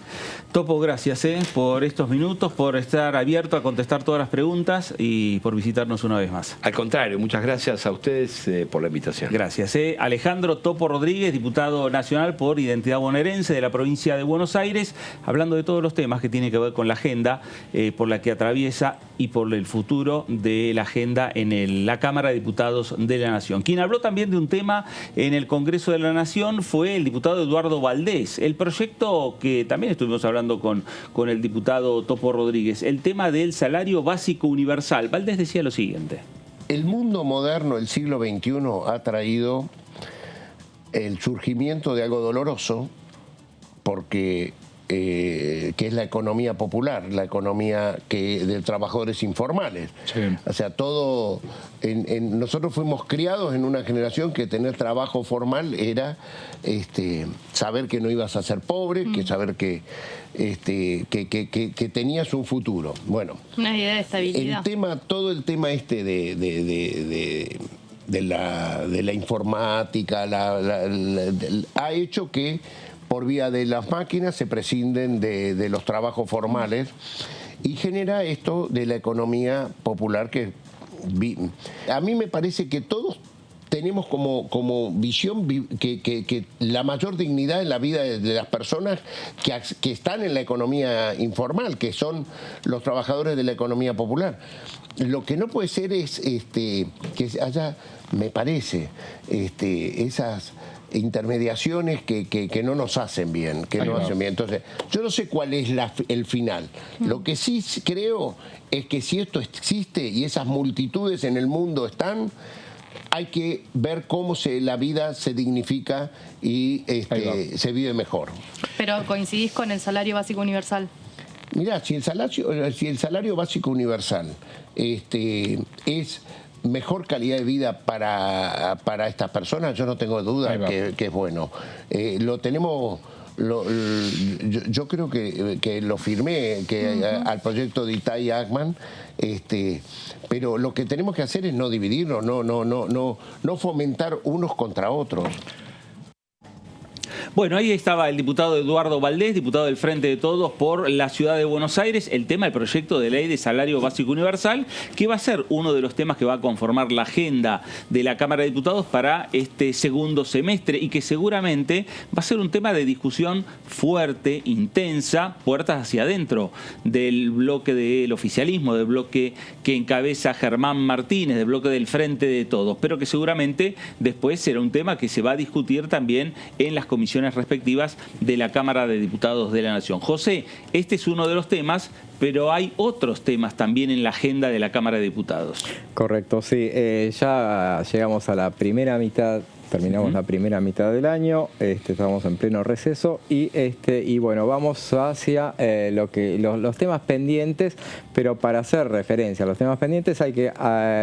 Topo, gracias por estos minutos, por estar abierto a contestar todas las preguntas y por visitarnos una vez más. Al contrario, muchas gracias a ustedes por la invitación. Gracias. Alejandro Topo Rodríguez, diputado nacional por Identidad Bonaerense de la provincia de Buenos Aires, hablando de todos los temas que tienen que ver con la agenda por la que atraviesa y por el futuro de la agenda en la Cámara de Diputados de la Nación. Quien habló también de un tema en el Congreso de la Nación fue el diputado Eduardo Valdés. El proyecto que también estuvimos hablando con el diputado Topo Rodríguez, el tema del salario básico universal. Valdés decía lo siguiente. El mundo moderno, el siglo XXI, ha traído el surgimiento de algo doloroso, porque que es la economía popular, la economía de trabajadores informales. Sí. O sea, todo... nosotros fuimos criados en una generación que tener trabajo formal era saber que no ibas a ser pobre, que saber que tenías un futuro. Bueno, una idea de estabilidad. Todo el tema de la informática ha hecho que por vía de las máquinas se prescinden de los trabajos formales y genera esto de la economía popular que a mí me parece que todos tenemos como visión que la mayor dignidad en la vida de las personas que están en la economía informal, que son los trabajadores de la economía popular. Lo que no puede ser es que haya, me parece, esas intermediaciones que no nos hacen bien, Entonces, yo no sé cuál es el final. Lo que sí creo es que si esto existe y esas multitudes en el mundo están, hay que ver cómo la vida se dignifica y se vive mejor. Pero coincidís con el salario básico universal. Mirá, si el salario básico universal es mejor calidad de vida para estas personas, yo no tengo duda que es bueno. Lo tenemos... yo creo que lo firmé al proyecto de Itay Ackman, pero lo que tenemos que hacer es no dividirnos, no fomentar unos contra otros. Bueno, ahí estaba el diputado Eduardo Valdés, diputado del Frente de Todos por la Ciudad de Buenos Aires, el tema del proyecto de ley de salario básico universal, que va a ser uno de los temas que va a conformar la agenda de la Cámara de Diputados para este segundo semestre y que seguramente va a ser un tema de discusión fuerte, intensa, puertas hacia adentro del bloque del oficialismo, del bloque que encabeza Germán Martínez, del bloque del Frente de Todos, pero que seguramente después será un tema que se va a discutir también en las comisiones respectivas de la Cámara de Diputados de la Nación. José, este es uno de los temas, pero hay otros temas también en la agenda de la Cámara de Diputados. Correcto, sí. Ya llegamos a la primera mitad. Terminamos la primera mitad del año, estamos en pleno receso y bueno, vamos hacia los temas pendientes, pero para hacer referencia a los temas pendientes hay que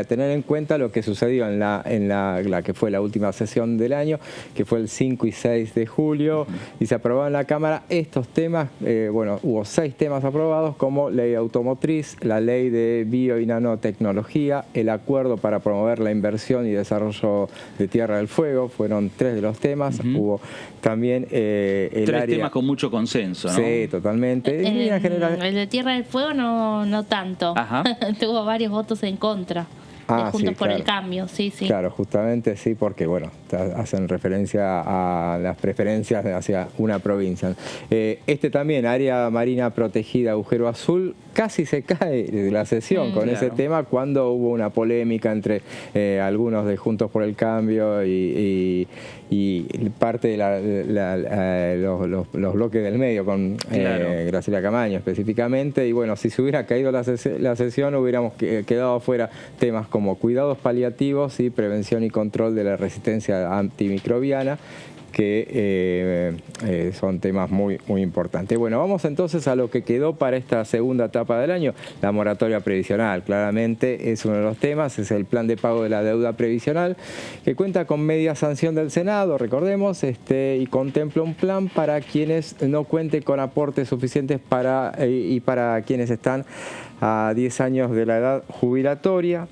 tener en cuenta lo que sucedió en la que fue la última sesión del año, que fue el 5 y 6 de julio, y se aprobó en la Cámara estos temas. Bueno, hubo 6 temas aprobados, como ley automotriz, la ley de bio y nanotecnología, el acuerdo para promover la inversión y desarrollo de Tierra del Fuego. Fueron 3 de los temas. Hubo también el área... temas con mucho consenso, ¿no? Sí, totalmente. El de Tierra del Fuego no tanto. Tuvo varios votos en contra. Juntos por el Cambio, sí. Claro, justamente sí, porque bueno, hacen referencia a las preferencias hacia una provincia. También, área marina protegida, agujero azul, casi se cae de la sesión con ese tema cuando hubo una polémica entre algunos de Juntos por el Cambio y parte de los bloques del medio, con Graciela Camaño específicamente, y bueno, si se hubiera caído la sesión hubiéramos quedado afuera temas como cuidados paliativos y prevención y control de la resistencia antimicrobiana, que son temas muy importantes. Bueno, vamos entonces a lo que quedó para esta segunda etapa del año. La moratoria previsional, claramente es uno de los temas, es el plan de pago de la deuda previsional, que cuenta con media sanción del Senado, recordemos, y contempla un plan para quienes no cuenten con aportes suficientes para quienes están a 10 años de la edad jubilatoria.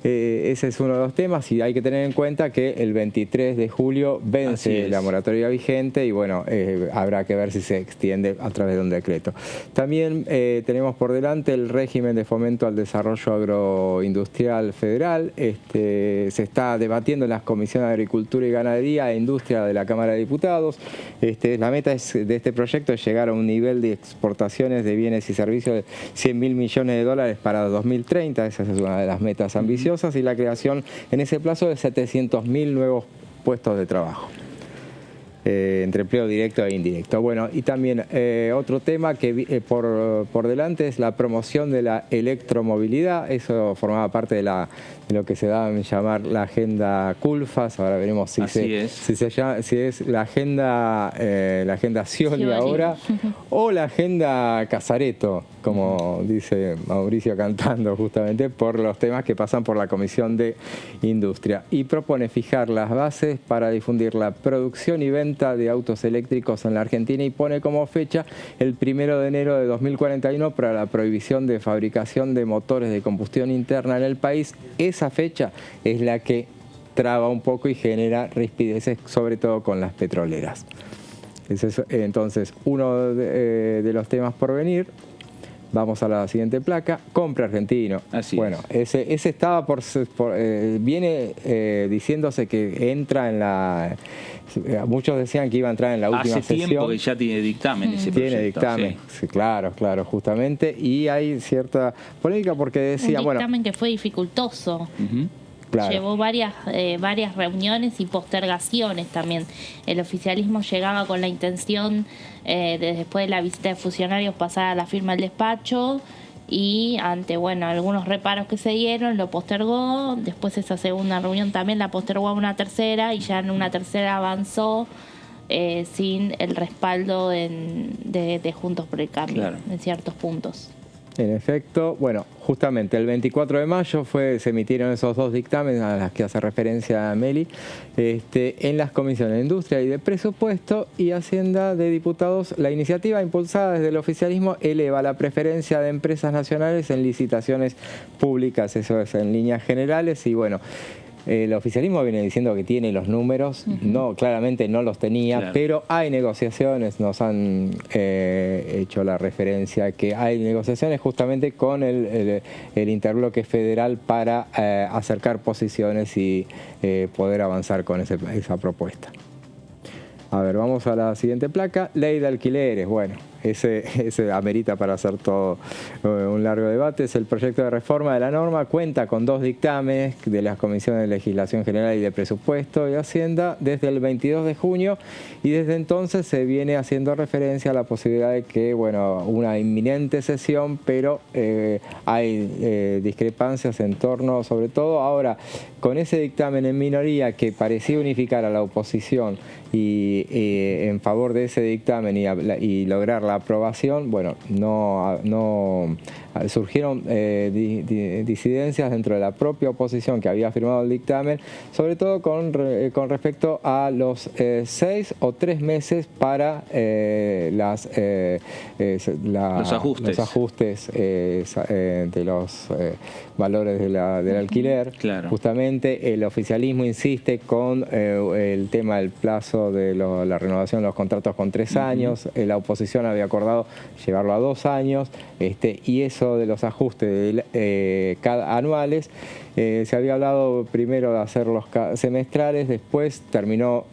Ese es uno de los temas, y hay que tener en cuenta que el 23 de julio vence la moratoria vigente y bueno, habrá que ver si se extiende a través de un decreto. También tenemos por delante el régimen de fomento al desarrollo agroindustrial federal. Se está debatiendo en las comisiones de Agricultura y Ganadería e Industria de la Cámara de Diputados. La meta de este proyecto es llegar a un nivel de exportaciones de bienes y servicios de 100.000 millones de dólares para 2030. Esa es una de las metas ambiciosas, y la creación en ese plazo de 700.000 nuevos puestos de trabajo, entre empleo directo e indirecto. Bueno, y también otro tema que por delante es la promoción de la electromovilidad. Eso formaba parte de lo que se da a llamar la agenda CULFAS. Ahora veremos si es la agenda Scioli ahora o la agenda Casareto, como dice Mauricio cantando, justamente por los temas que pasan por la Comisión de Industria, y propone fijar las bases para difundir la producción y venta de autos eléctricos en la Argentina, y pone como fecha el 1 de enero de 2041 para la prohibición de fabricación de motores de combustión interna en el país. Esa fecha es la que traba un poco y genera rispideces, sobre todo con las petroleras. Ese es entonces uno de los temas por venir. Vamos a la siguiente placa, compra argentino. Bueno, ese estaba viene diciéndose que entra en la... Muchos decían que iba a entrar en la última sesión. Hace tiempo que ya tiene dictamen ese proyecto. Tiene dictamen, sí, claro, justamente. Y hay cierta polémica porque decía... Un dictamen que fue dificultoso. Claro. Llevó varias reuniones y postergaciones también. El oficialismo llegaba con la intención, después de la visita de funcionarios, pasar a la firma del despacho, y ante algunos reparos que se dieron, lo postergó. Después esa segunda reunión también la postergó a una tercera, y ya en una tercera avanzó sin el respaldo de Juntos por el Cambio, en ciertos puntos. En efecto, bueno, justamente el 24 de mayo se emitieron esos 2 dictámenes a las que hace referencia Meli, en las comisiones de Industria y de Presupuesto y Hacienda de Diputados. La iniciativa impulsada desde el oficialismo eleva la preferencia de empresas nacionales en licitaciones públicas, eso es en líneas generales, y bueno, el oficialismo viene diciendo que tiene los números, no, claramente no los tenía, Claro. pero hay negociaciones, nos han hecho la referencia que hay negociaciones justamente con el interbloque federal para acercar posiciones y poder avanzar con esa propuesta. A ver, vamos a la siguiente placa. Ley de alquileres. Bueno, ese amerita para hacer todo un largo debate. Es el proyecto de reforma de la norma. Cuenta con 2 dictámenes de las Comisiones de Legislación General y de Presupuesto y Hacienda desde el 22 de junio y desde entonces se viene haciendo referencia a la posibilidad de que, bueno, una inminente sesión, pero hay discrepancias en torno, sobre todo ahora, con ese dictamen en minoría que parecía unificar a la oposición y en favor de ese dictamen y lograr la aprobación, bueno, no surgieron disidencias dentro de la propia oposición que había firmado el dictamen, sobre todo con respecto a los 6 o 3 meses para los ajustes de los valores del alquiler. Claro. Justamente el oficialismo insiste con el tema del plazo de la renovación de los contratos con 3 años. La oposición había acordado llevarlo a 2 años, y eso de los ajustes anuales, se había hablado primero de hacerlos semestrales, después terminó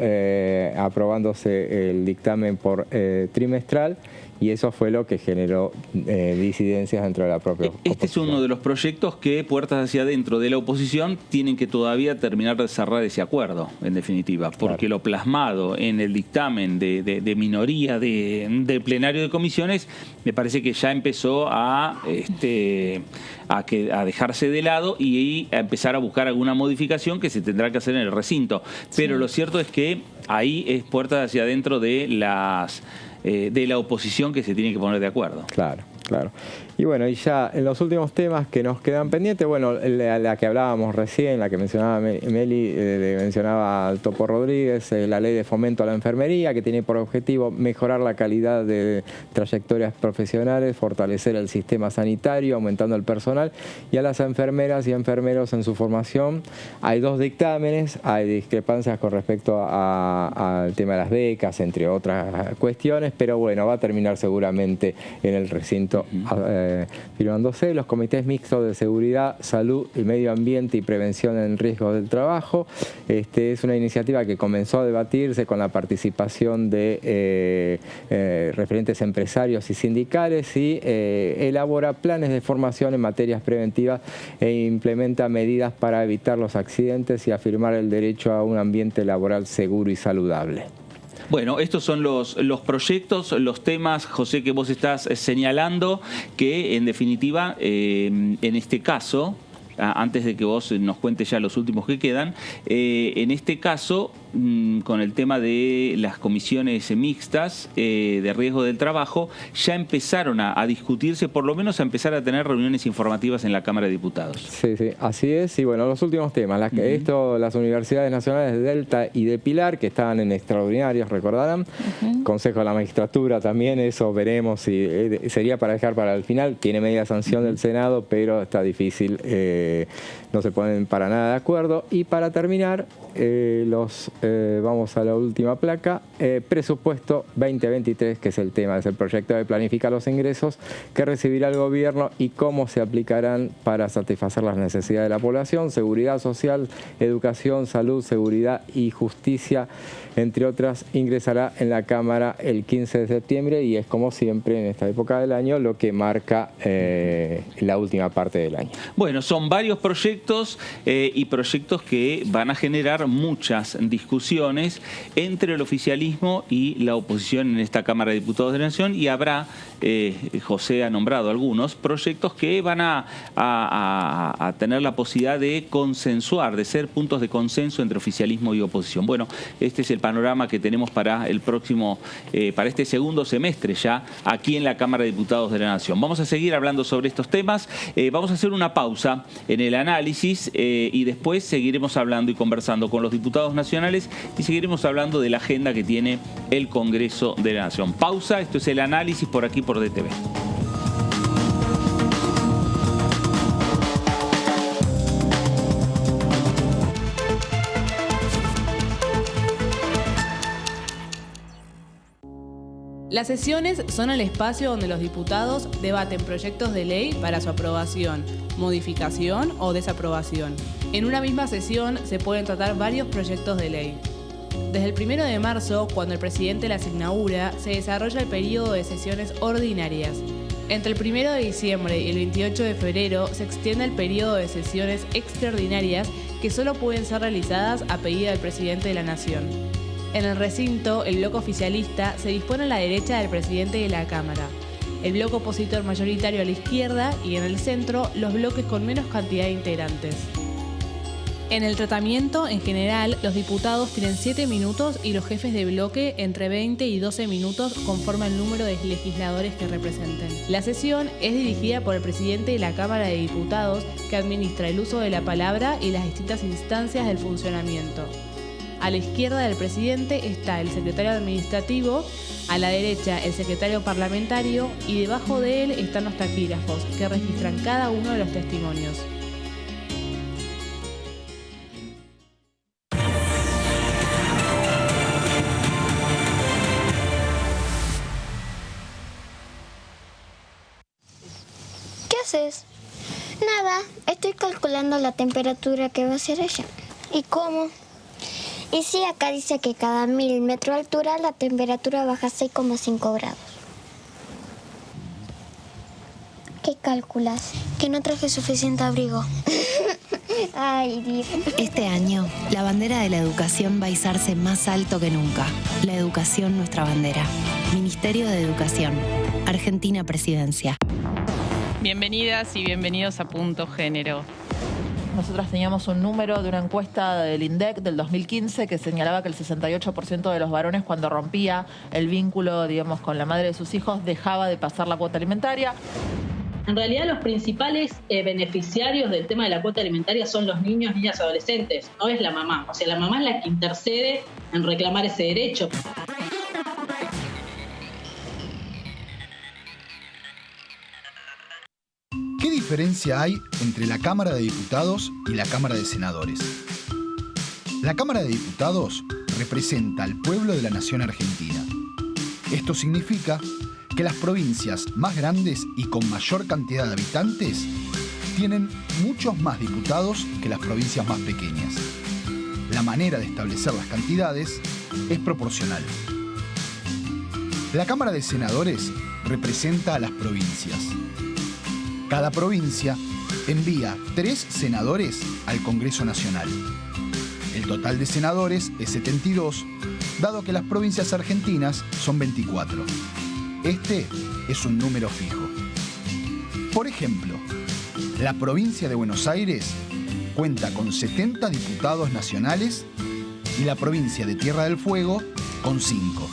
aprobándose el dictamen por trimestral, y eso fue lo que generó disidencias dentro de la propia oposición. Este es uno de los proyectos que, puertas hacia adentro de la oposición, tienen que todavía terminar de cerrar ese acuerdo, en definitiva, porque lo plasmado en el dictamen de minoría del plenario de comisiones, me parece que ya empezó a dejarse de lado y a empezar a buscar alguna modificación que se tendrá que hacer en el recinto. Pero lo cierto es que ahí es puertas hacia adentro de la oposición que se tiene que poner de acuerdo. Claro, claro. Y bueno, y ya en los últimos temas que nos quedan pendientes, bueno, la que hablábamos recién, la que mencionaba Meli, mencionaba al Topo Rodríguez, la ley de fomento a la enfermería, que tiene por objetivo mejorar la calidad de trayectorias profesionales, fortalecer el sistema sanitario, aumentando el personal, y a las enfermeras y enfermeros en su formación. Hay 2 dictámenes, hay discrepancias con respecto al tema de las becas, entre otras cuestiones, pero bueno, va a terminar seguramente en el recinto firmándose. Los comités mixtos de seguridad, salud y medio ambiente y prevención en riesgos del trabajo. Es una iniciativa que comenzó a debatirse con la participación de referentes empresarios y sindicales y elabora planes de formación en materias preventivas e implementa medidas para evitar los accidentes y afirmar el derecho a un ambiente laboral seguro y saludable. Bueno, estos son los proyectos, los temas, José, que vos estás señalando, que en definitiva, en este caso, antes de que vos nos cuentes ya los últimos que quedan, en este caso, con el tema de las comisiones mixtas de riesgo del trabajo, ya empezaron a discutirse, por lo menos a empezar a tener reuniones informativas en la Cámara de Diputados. Sí, sí, así es. Y bueno, los últimos temas, las universidades nacionales de Delta y de Pilar, que estaban en extraordinarios, recordarán. Consejo de la Magistratura también, eso veremos si sería para dejar para el final. Tiene media sanción del Senado, pero está difícil, no se ponen para nada de acuerdo. Y para terminar, vamos a la última placa, presupuesto 2023, que es el tema, es el proyecto de planificar los ingresos que recibirá el gobierno y cómo se aplicarán para satisfacer las necesidades de la población, seguridad social, educación, salud, seguridad y justicia, entre otras, ingresará en la Cámara el 15 de septiembre y es como siempre en esta época del año lo que marca la última parte del año. Bueno, son varios proyectos y proyectos que van a generar muchas discusiones entre el oficialismo y la oposición en esta Cámara de Diputados de la Nación, y habrá, José ha nombrado algunos proyectos que van a tener la posibilidad de consensuar, de ser puntos de consenso entre oficialismo y oposición. Bueno, este es el panorama que tenemos para el próximo, para este segundo semestre ya aquí en la Cámara de Diputados de la Nación. Vamos a seguir hablando sobre estos temas, vamos a hacer una pausa en el análisis y después seguiremos hablando y conversando con los diputados nacionales y seguiremos hablando de la agenda que tiene el Congreso de la Nación. Pausa, esto es el análisis por aquí por DTV. Las sesiones son el espacio donde los diputados debaten proyectos de ley para su aprobación, modificación o desaprobación. En una misma sesión se pueden tratar varios proyectos de ley. Desde el 1 de marzo, cuando el presidente las inaugura, se desarrolla el periodo de sesiones ordinarias. Entre el 1 de diciembre y el 28 de febrero se extiende el periodo de sesiones extraordinarias que solo pueden ser realizadas a pedido del presidente de la Nación. En el recinto, el bloque oficialista se dispone a la derecha del presidente de la Cámara, el bloque opositor mayoritario a la izquierda y en el centro los bloques con menos cantidad de integrantes. En el tratamiento, en general, los diputados tienen 7 minutos y los jefes de bloque entre 20 y 12 minutos conforme al número de legisladores que representen. La sesión es dirigida por el presidente de la Cámara de Diputados, que administra el uso de la palabra y las distintas instancias del funcionamiento. A la izquierda del presidente está el secretario administrativo, a la derecha el secretario parlamentario y debajo de él están los taquígrafos, que registran cada uno de los testimonios. ¿Qué haces? Nada, estoy calculando la temperatura que va a ser allá. ¿Y cómo? Y sí, acá dice que cada 1000 metros de altura la temperatura baja 6,5 grados. ¿Qué calculas? Que no traje suficiente abrigo. Ay, Dios. Este año, la bandera de la educación va a izarse más alto que nunca. La educación, nuestra bandera. Ministerio de Educación. Argentina Presidencia. Bienvenidas y bienvenidos a Punto Género. Nosotros teníamos un número de una encuesta del INDEC del 2015 que señalaba que el 68% de los varones, cuando rompía el vínculo, digamos, con la madre de sus hijos, dejaba de pasar la cuota alimentaria. En realidad, los principales beneficiarios del tema de la cuota alimentaria son los niños, niñas, adolescentes, no es la mamá. O sea, la mamá es la que intercede en reclamar ese derecho. ¿Qué diferencia hay entre la Cámara de Diputados y la Cámara de Senadores? La Cámara de Diputados representa al pueblo de la nación argentina. Esto significa que las provincias más grandes y con mayor cantidad de habitantes tienen muchos más diputados que las provincias más pequeñas. La manera de establecer las cantidades es proporcional. La Cámara de Senadores representa a las provincias. Cada provincia envía 3 senadores al Congreso Nacional. El total de senadores es 72, dado que las provincias argentinas son 24. Este es un número fijo. Por ejemplo, la provincia de Buenos Aires cuenta con 70 diputados nacionales y la provincia de Tierra del Fuego con 5.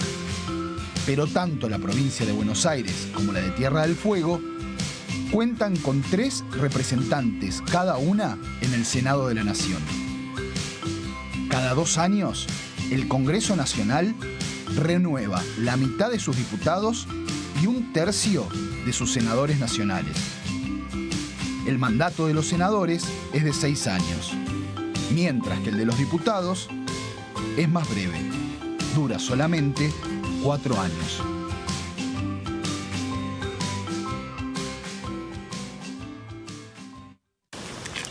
Pero tanto la provincia de Buenos Aires como la de Tierra del Fuego cuentan con 3 representantes cada una en el Senado de la Nación. Cada 2 años, el Congreso Nacional renueva la mitad de sus diputados y 1/3 de sus senadores nacionales. El mandato de los senadores es de 6 años, mientras que el de los diputados es más breve, dura solamente 4 años.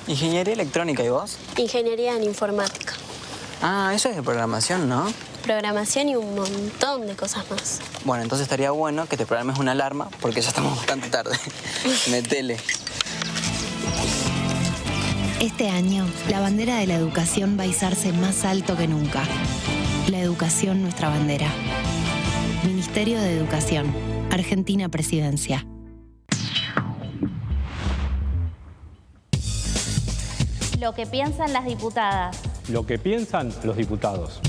Ingeniería electrónica, ¿y vos? Ingeniería en informática. Ah, eso es de programación, ¿no? Programación y un montón de cosas más. Bueno, entonces estaría bueno que te programes una alarma porque ya estamos bastante tarde. Metele. Este año, la bandera de la educación va a izarse más alto que nunca. La educación, nuestra bandera. Ministerio de Educación. Argentina Presidencia. Lo que piensan las diputadas. Lo que piensan los diputados.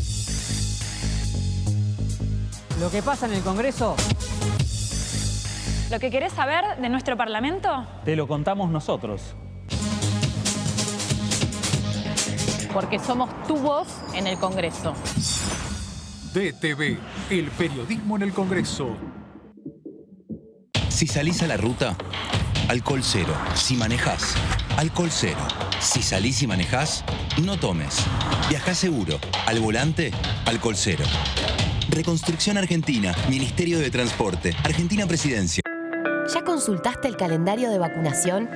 Lo que pasa en el Congreso. ¿Lo que querés saber de nuestro Parlamento? Te lo contamos nosotros. Porque somos tu voz en el Congreso. DTV, el periodismo en el Congreso. Si salís a la ruta, alcohol cero. Si manejás, alcohol cero. Si salís y manejás, no tomes. Viajá seguro. Al volante, alcohol cero. Reconstrucción Argentina, Ministerio de Transporte, Argentina Presidencia. ¿Ya consultaste el calendario de vacunación?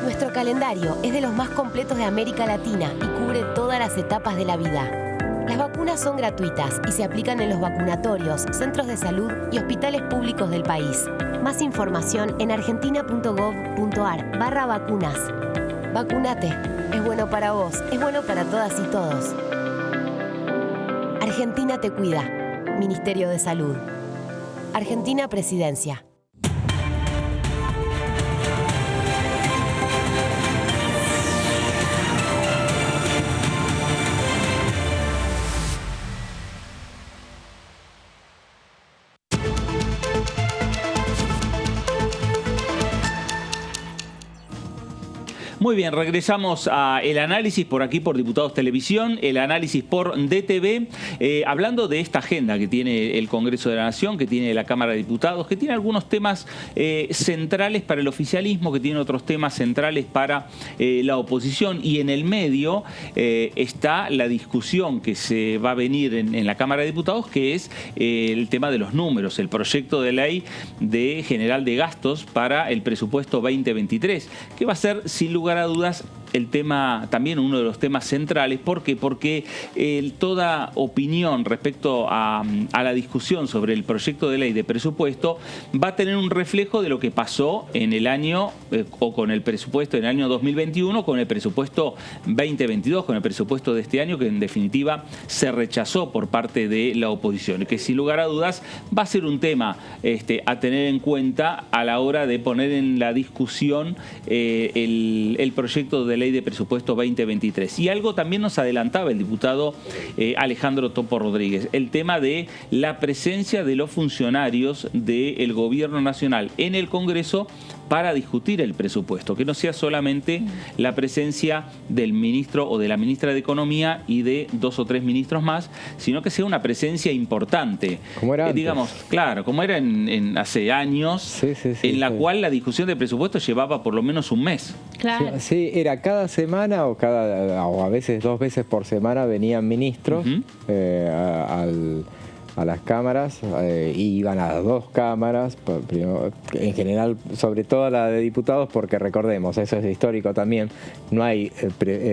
Nuestro calendario es de los más completos de América Latina y cubre todas las etapas de la vida. Las vacunas son gratuitas y se aplican en los vacunatorios, centros de salud y hospitales públicos del país. Más información en argentina.gov.ar/vacunas. Vacúnate. Es bueno para vos, es bueno para todas y todos. Argentina te cuida. Ministerio de Salud. Argentina Presidencia. Muy bien, regresamos a el análisis por aquí por Diputados Televisión, el análisis por DTV, hablando de esta agenda que tiene el Congreso de la Nación, que tiene la Cámara de Diputados, que tiene algunos temas centrales para el oficialismo, que tiene otros temas centrales para la oposición, y en el medio está la discusión que se va a venir en la Cámara de Diputados, que es el tema de los números, el proyecto de ley general de gastos para el presupuesto 2023, que va a ser sin lugar a dudas el tema, también uno de los temas centrales. ¿Por qué? Porque toda opinión respecto a la discusión sobre el proyecto de ley de presupuesto va a tener un reflejo de lo que pasó en el año, o con el presupuesto en el año 2021, con el presupuesto 2022, con el presupuesto de este año, que en definitiva se rechazó por parte de la oposición, y que sin lugar a dudas va a ser un tema a tener en cuenta a la hora de poner en la discusión el proyecto de ley de presupuesto 2023. Y algo también nos adelantaba el diputado Alejandro Topo Rodríguez, el tema de la presencia de los funcionarios del Gobierno Nacional en el Congreso para discutir el presupuesto, que no sea solamente la presencia del ministro o de la ministra de Economía y de 2 o 3 ministros más, sino que sea una presencia importante. Como era antes. Digamos, claro, como era hace años, en la cual la discusión del presupuesto llevaba por lo menos un mes. Claro. Sí, era cada semana o a veces 2 veces por semana venían ministros a las cámaras, y iban a las 2 cámaras, en general, sobre todo a la de diputados, porque recordemos, eso es histórico también, no hay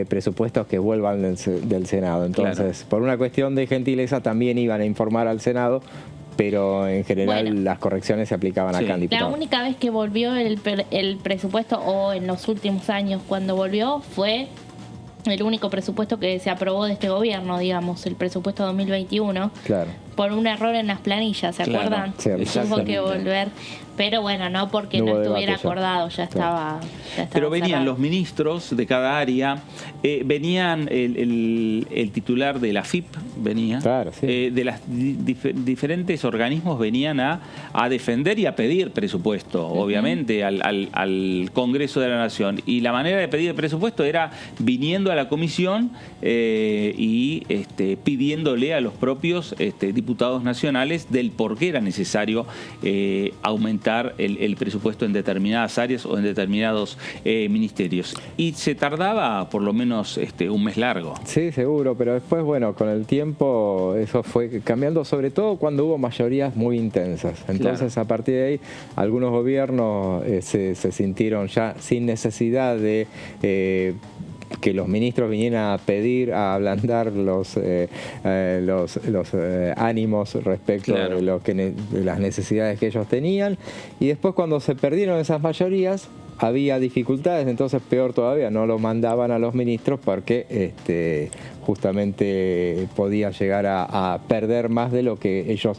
presupuestos que vuelvan del Senado. Entonces, por una cuestión de gentileza, también iban a informar al Senado, pero en general las correcciones se aplicaban acá en diputados. La única vez que volvió el presupuesto, o en los últimos años cuando volvió, fue el único presupuesto que se aprobó de este gobierno, digamos, el presupuesto 2021. Claro. Por un error en las planillas, ¿se acuerdan? Sí, tuvo que volver. Pero bueno, no porque no estuviera acordado, ya estaba Pero venían cerrado. los ministros de cada área, venían el titular de la FIP, venía, de los diferentes organismos venían a defender y a pedir presupuesto, obviamente, al Congreso de la Nación. Y la manera de pedir el presupuesto era viniendo a la comisión y pidiéndole a los propios diputados nacionales del por qué era necesario aumentar el presupuesto en determinadas áreas o en determinados ministerios. Y se tardaba por lo menos un mes largo. Sí, seguro, pero después, bueno, con el tiempo eso fue cambiando, sobre todo cuando hubo mayorías muy intensas. Entonces, a partir de ahí, algunos gobiernos se sintieron ya sin necesidad de que los ministros vinieran a pedir, a ablandar los ánimos respecto de las necesidades que ellos tenían, y después cuando se perdieron esas mayorías había dificultades, entonces peor todavía, no lo mandaban a los ministros porque justamente podía llegar a perder más de lo que ellos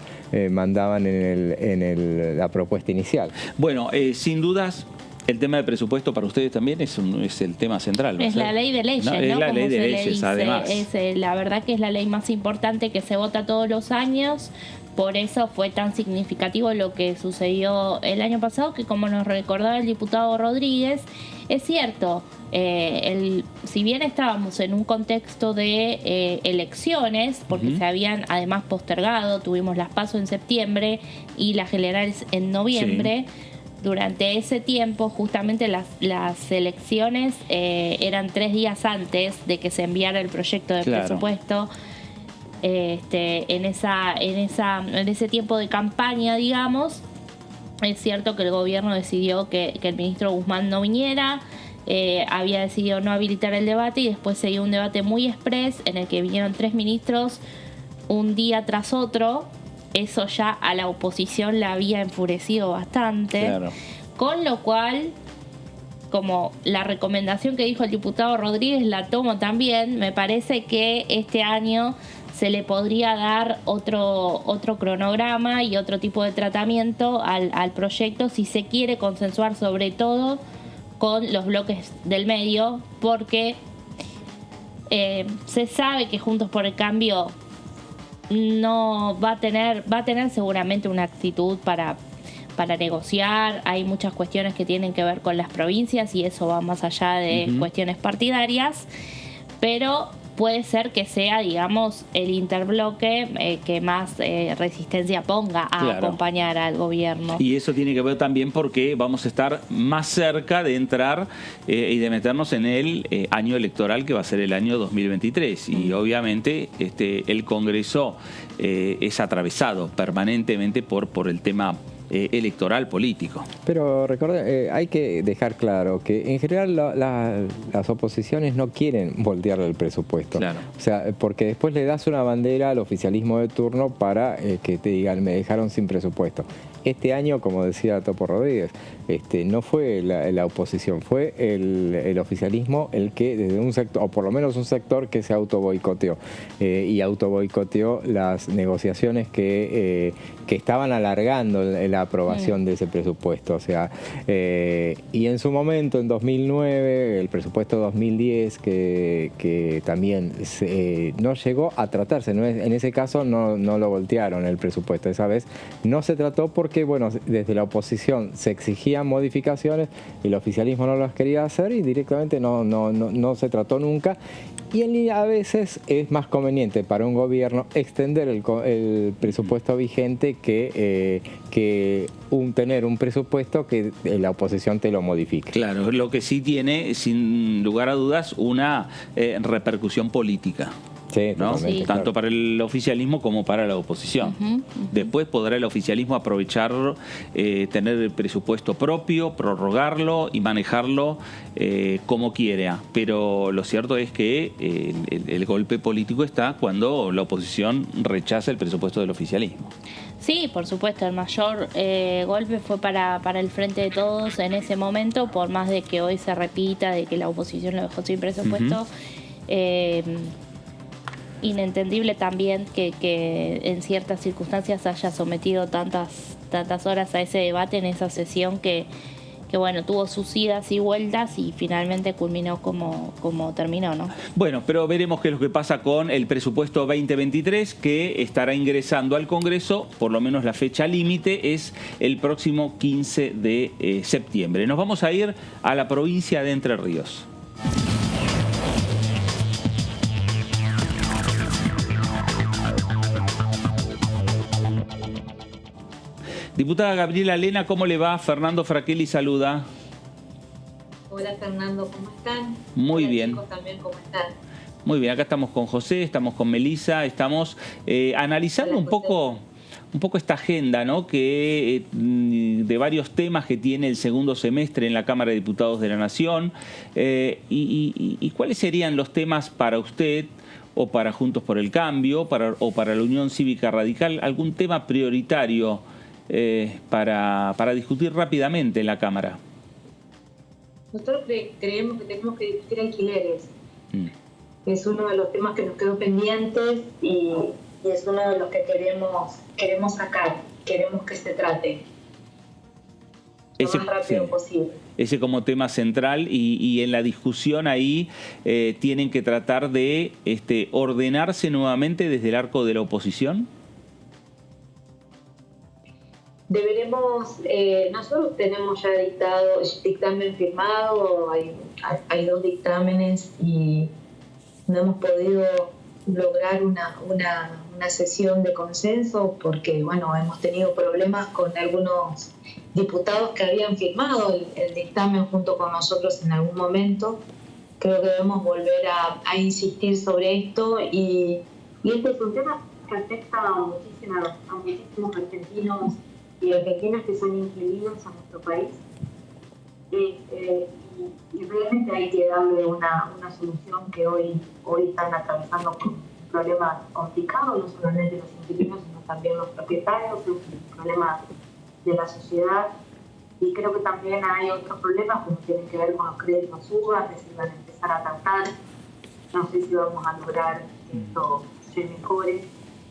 mandaban en la propuesta inicial. Bueno, sin dudas, el tema de presupuesto para ustedes también es el tema central, ¿no? Es la ley de leyes, ¿no? Es la ley de leyes, además. La verdad que es la ley más importante que se vota todos los años. Por eso fue tan significativo lo que sucedió el año pasado, que como nos recordaba el diputado Rodríguez, es cierto, si bien estábamos en un contexto de elecciones, porque se habían además postergado, tuvimos las PASO en septiembre y las generales en noviembre. Durante ese tiempo, justamente las elecciones eran 3 días antes de que se enviara el proyecto de presupuesto. en ese tiempo de campaña, digamos. Es cierto que el gobierno decidió que el ministro Guzmán no viniera, había decidido no habilitar el debate y después se dio un debate muy express en el que vinieron 3 ministros un día tras otro. Eso ya a la oposición la había enfurecido bastante, claro. Con lo cual, como la recomendación que dijo el diputado Rodríguez la tomo también, me parece que este año se le podría dar otro cronograma y otro tipo de tratamiento al proyecto si se quiere consensuar sobre todo con los bloques del medio, porque se sabe que Juntos por el Cambio no va a tener seguramente una actitud para negociar. Hay muchas cuestiones que tienen que ver con las provincias y eso va más allá de cuestiones partidarias, pero puede ser que sea, digamos, el interbloque que más resistencia ponga a acompañar al gobierno. Y eso tiene que ver también porque vamos a estar más cerca de entrar y de meternos en el año electoral que va a ser el año 2023. Y obviamente el Congreso es atravesado permanentemente por el tema electoral político. Pero recuerden, hay que dejar claro que en general las oposiciones no quieren voltear el presupuesto. Claro. O sea, porque después le das una bandera al oficialismo de turno para que te digan, me dejaron sin presupuesto. Este año, como decía Topo Rodríguez, no fue la oposición, fue el oficialismo el que desde un sector, o por lo menos un sector que se autoboicoteó y autoboicoteó las negociaciones que estaban alargando la aprobación de ese presupuesto. O sea, y en su momento, en 2009, el presupuesto 2010, que también no llegó a tratarse, en ese caso no lo voltearon el presupuesto, esa vez no se trató porque, bueno, desde la oposición se exigían modificaciones y el oficialismo no las quería hacer y directamente no se trató nunca. Y a veces es más conveniente para un gobierno extender el presupuesto vigente que tener un presupuesto que la oposición te lo modifique. Claro, lo que sí tiene, sin lugar a dudas, una repercusión política. Sí, ¿no? Sí, tanto para el oficialismo como para la oposición. Después podrá el oficialismo aprovechar, tener el presupuesto propio, prorrogarlo y manejarlo como quiera. Pero lo cierto es que el golpe político está cuando la oposición rechaza el presupuesto del oficialismo. Sí, por supuesto, el mayor golpe fue para el Frente de Todos en ese momento, por más de que hoy se repita de que la oposición lo dejó sin presupuesto. Inentendible también que en ciertas circunstancias haya sometido tantas horas a ese debate en esa sesión que bueno, tuvo sus idas y vueltas y finalmente culminó como terminó, ¿no? Bueno, pero veremos qué es lo que pasa con el presupuesto 2023 que estará ingresando al Congreso, por lo menos la fecha límite es el próximo 15 de septiembre. Nos vamos a ir a la provincia de Entre Ríos. Diputada Gabriela Lena, ¿cómo le va? Fernando Fraquelli saluda. Hola Fernando, ¿cómo están? Muy Hola, bien. Chicos, también, ¿cómo están? Muy bien, acá estamos con José, estamos con Melisa, estamos analizando un poco esta agenda, ¿no? Que de varios temas que tiene el segundo semestre en la Cámara de Diputados de la Nación. Y ¿cuáles serían los temas para usted o para Juntos por el Cambio o para la Unión Cívica Radical? ¿Algún tema prioritario para discutir rápidamente en la Cámara? Nosotros creemos que tenemos que discutir alquileres. Es uno de los temas que nos quedó pendientes y es uno de los que queremos sacar, queremos que se trate lo más rápido posible. Ese como tema central y en la discusión ahí tienen que tratar de ordenarse nuevamente desde el arco de la oposición. Deberemos, nosotros tenemos ya dictamen firmado, hay 2 dictámenes y no hemos podido lograr una sesión de consenso porque, bueno, hemos tenido problemas con algunos diputados que habían firmado el dictamen junto con nosotros en algún momento. Creo que debemos volver a insistir sobre esto y Y este es un tema que afecta a muchísimos argentinos y argentinas que son inquilinos a nuestro país. Y realmente hay que darle una solución que hoy están atravesando por un problema complicado, no solamente los inquilinos, sino también los propietarios, es un problema de la sociedad. Y creo que también hay otros problemas que tienen que ver con los créditos UBA, que se van a empezar a tratar. No sé si vamos a lograr que esto se mejore,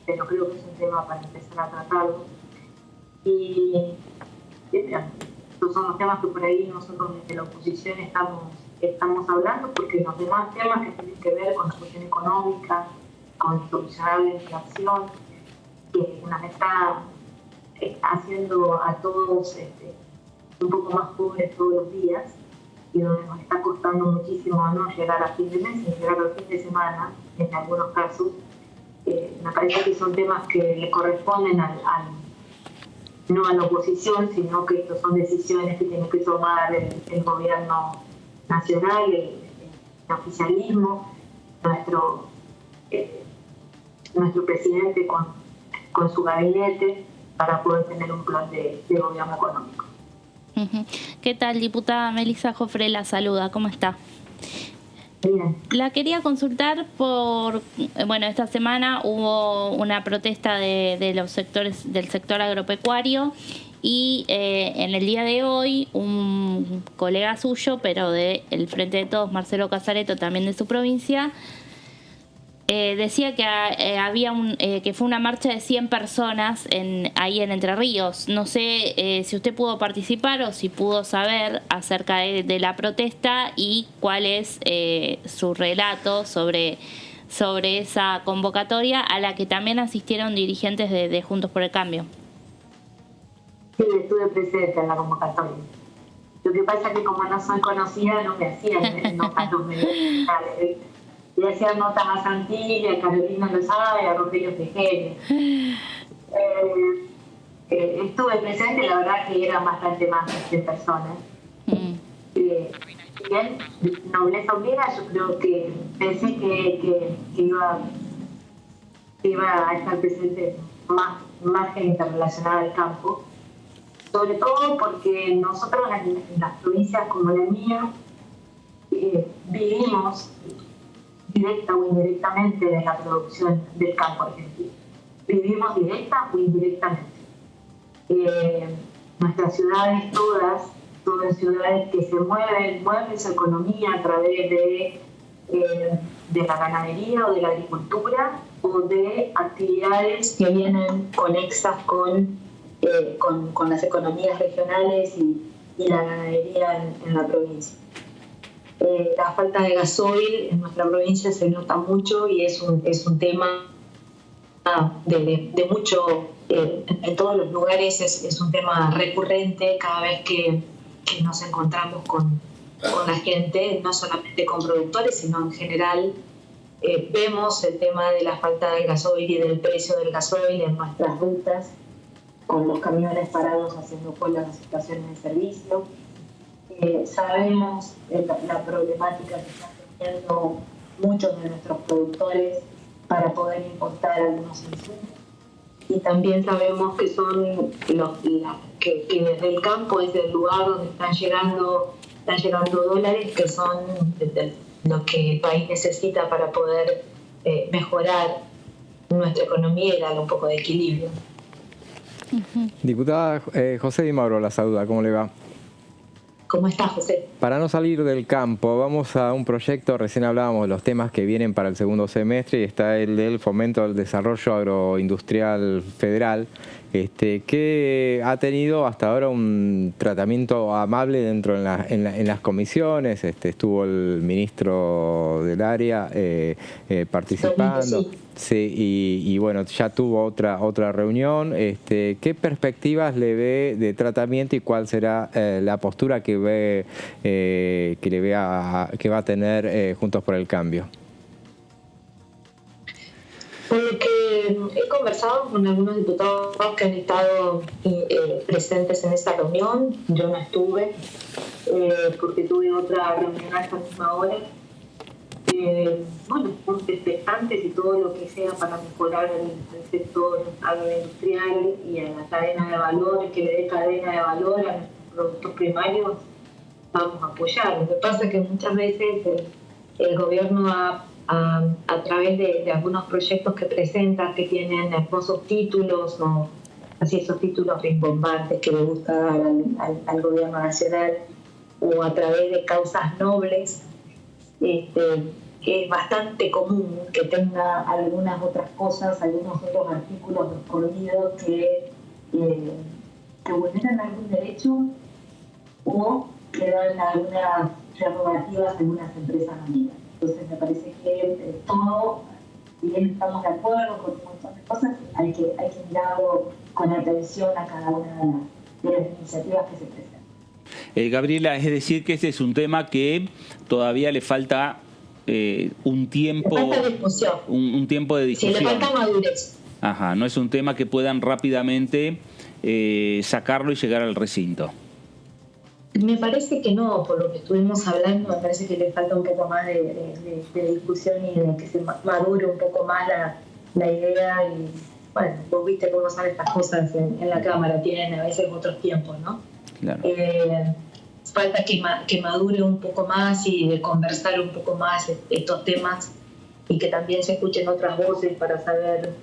pero creo que es un tema para empezar a tratarlo. Y estos son los temas que por ahí nosotros desde la oposición estamos hablando, porque los demás temas que tienen que ver con la cuestión económica, con solucionar la inflación, que nos está haciendo a todos un poco más pobres todos los días, y donde nos está costando muchísimo no llegar a fin de mes, sino llegar al fin de semana, en algunos casos. Me parece que son temas que le corresponden no a la oposición, sino que estos son decisiones que tiene que tomar el gobierno nacional, el oficialismo, nuestro presidente con su gabinete, para poder tener un plan de gobierno económico. ¿Qué tal, diputada? Melissa Jofre la saluda, ¿cómo está? Bien. La quería consultar esta semana hubo una protesta de los sectores del sector agropecuario y en el día de hoy un colega suyo, pero del Frente de Todos, Marcelo Casareto, también de su provincia, decía que había que fue una marcha de 100 personas ahí en Entre Ríos. No sé si usted pudo participar o si pudo saber acerca de la protesta y cuál es su relato sobre esa convocatoria a la que también asistieron dirigentes de Juntos por el Cambio. Sí, estuve presente en la convocatoria. Lo que pasa es que como no soy conocida, no me hacían notas los medios digitales. Le hacían notas a Santilli, a Carolina Lozada, a Rogelio Frigerio. Estuve presente, la verdad que eran bastante más de 100 personas. Bien, nobleza obliga, yo creo que pensé que iba a estar presente más gente relacionada al campo, sobre todo porque nosotros en las provincias como la mía vivimos directa o indirectamente de la producción del campo argentino. Vivimos directa o indirectamente. Nuestras ciudades todas ciudades que se mueven su economía a través de la ganadería o de la agricultura o de actividades que vienen conexas con las economías regionales y la ganadería en la provincia. La falta de gasoil en nuestra provincia se nota mucho y es un tema de mucho, en todos los lugares es un tema recurrente cada vez que nos encontramos con la gente, no solamente con productores, sino en general. Vemos el tema de la falta de gasoil y del precio del gasoil en nuestras rutas, con los camiones parados haciendo cola en las estaciones de servicio. Sabemos la problemática que están teniendo muchos de nuestros productores para poder importar algunos insumos. Y también sabemos que son que desde el campo es el lugar donde están llegando dólares, que son lo que el país necesita para poder mejorar nuestra economía y darle un poco de equilibrio. Diputada José Di Mauro la saluda, ¿cómo le va? ¿Cómo estás, José? Para no salir del campo, vamos a un proyecto, recién hablábamos de los temas que vienen para el segundo semestre, y está el del fomento del desarrollo agroindustrial federal, que ha tenido hasta ahora un tratamiento amable dentro en las comisiones. Estuvo el ministro del área participando. Sí, y bueno, ya tuvo otra reunión. ¿Qué perspectivas le ve de tratamiento y cuál será la postura que va a tener Juntos por el Cambio? Porque he conversado con algunos diputados que han estado presentes en esta reunión. Yo no estuve porque tuve otra reunión a esta misma hora. antes y todo lo que sea para mejorar el sector agroindustrial y a la cadena de valor, que le dé cadena de valor a nuestros productos primarios, vamos a apoyar. Lo que pasa es que muchas veces el gobierno a través de algunos proyectos que presenta, que tienen hermosos títulos o así esos títulos rimbombantes que le gusta dar al gobierno nacional, o a través de causas nobles, es bastante común que tenga algunas otras cosas, algunos otros artículos escondidos que vulneran algún derecho o que dan algunas prerrogativas a algunas empresas amigas. Entonces me parece que todo, si bien estamos de acuerdo con un montón de cosas, hay que mirarlo con atención a cada una de las iniciativas que se presentan. Gabriela, es decir que este es un tema que todavía le falta un tiempo... Le falta discusión. Un tiempo de discusión. Sí, le falta madurez. Ajá, no es un tema que puedan rápidamente sacarlo y llegar al recinto. Me parece que no, por lo que estuvimos hablando, me parece que le falta un poco más de discusión y de que se madure un poco más la idea. Y bueno, vos viste cómo son estas cosas en la Cámara, tienen a veces otros tiempos, ¿no? Claro. Falta que madure un poco más y de conversar un poco más estos temas y que también se escuchen otras voces para saber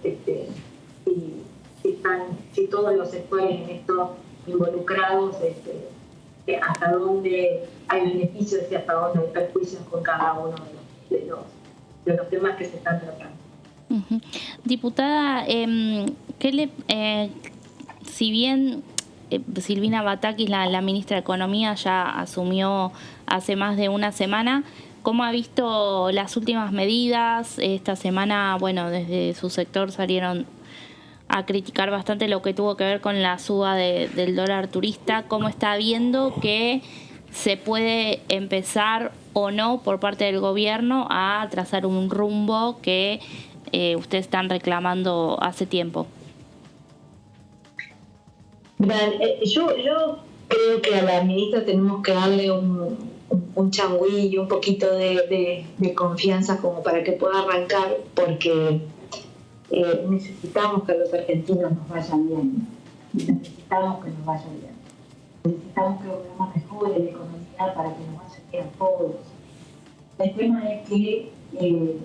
si todos los sectores en esto involucrados, hasta dónde hay beneficios y hasta dónde hay perjuicios con cada uno de los temas que se están tratando. Uh-huh. Diputada, si bien Silvina Batakis, la ministra de Economía, ya asumió hace más de una semana, ¿cómo ha visto las últimas medidas? Esta semana, bueno, desde su sector salieron a criticar bastante lo que tuvo que ver con la suba del dólar turista. ¿Cómo está viendo que se puede empezar o no por parte del gobierno a trazar un rumbo que ustedes están reclamando hace tiempo? Yo creo que a la ministra tenemos que darle un changüí y un poquito de confianza como para que pueda arrancar, porque necesitamos que a los argentinos nos vaya bien. Necesitamos que nos vaya bien. Necesitamos que el gobierno mejore la economía para que nos vaya bien a todos. El tema es que en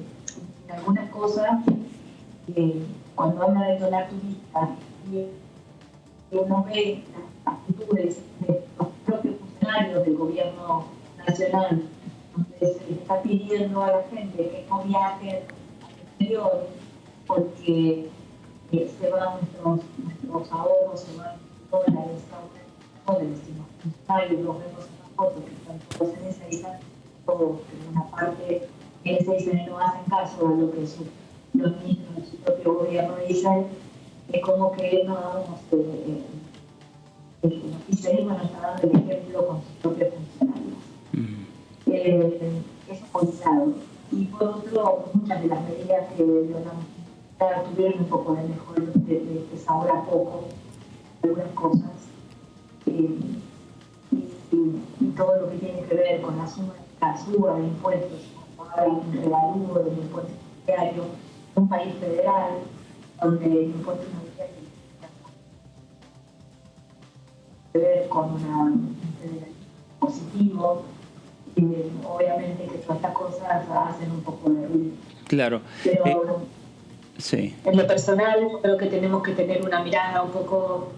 algunas cosas, cuando habla de dólar turista, uno ve las actitudes de los propios funcionarios del gobierno nacional, donde se les está pidiendo a la gente que no viajen al exterior porque se van nuestros ahorros, se van dólares, dólares, y los funcionarios los vemos en las fotos que están todos en esa isla, todos en una parte en esa isla no hacen caso a lo que los ministros de su propio gobierno dicen. Es como que no damos el oficialismo nos está dando el ejemplo con sus propios funcionarios. Eso por un lado. Y por otro, muchas de las medidas que tuvieron un poco de mejor, de sabor a poco, algunas cosas. Y todo lo que tiene que ver con la suba de impuestos, el revalúo del impuesto diario, un país federal donde el impuesto inmobiliario tiene que ver con un federalismo positivo. Obviamente que todas estas cosas hacen un poco de ruido. Claro. Pero sí. En lo personal, creo que tenemos que tener una mirada un poco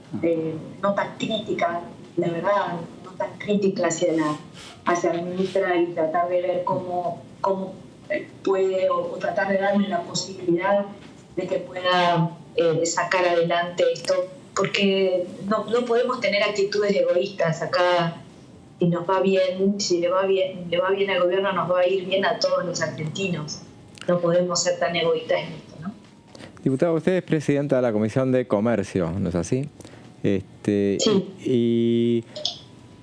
no tan crítica, la verdad, no tan crítica hacia la ministra, y tratar de ver cómo puede, o tratar de darle la posibilidad de que pueda sacar adelante esto, porque no podemos tener actitudes egoístas acá. Si nos va bien, si le va bien al gobierno, nos va a ir bien a todos los argentinos. No podemos ser tan egoístas en esto, ¿no? Diputada, usted es presidenta de la Comisión de Comercio, ¿no es así? Sí. ¿Y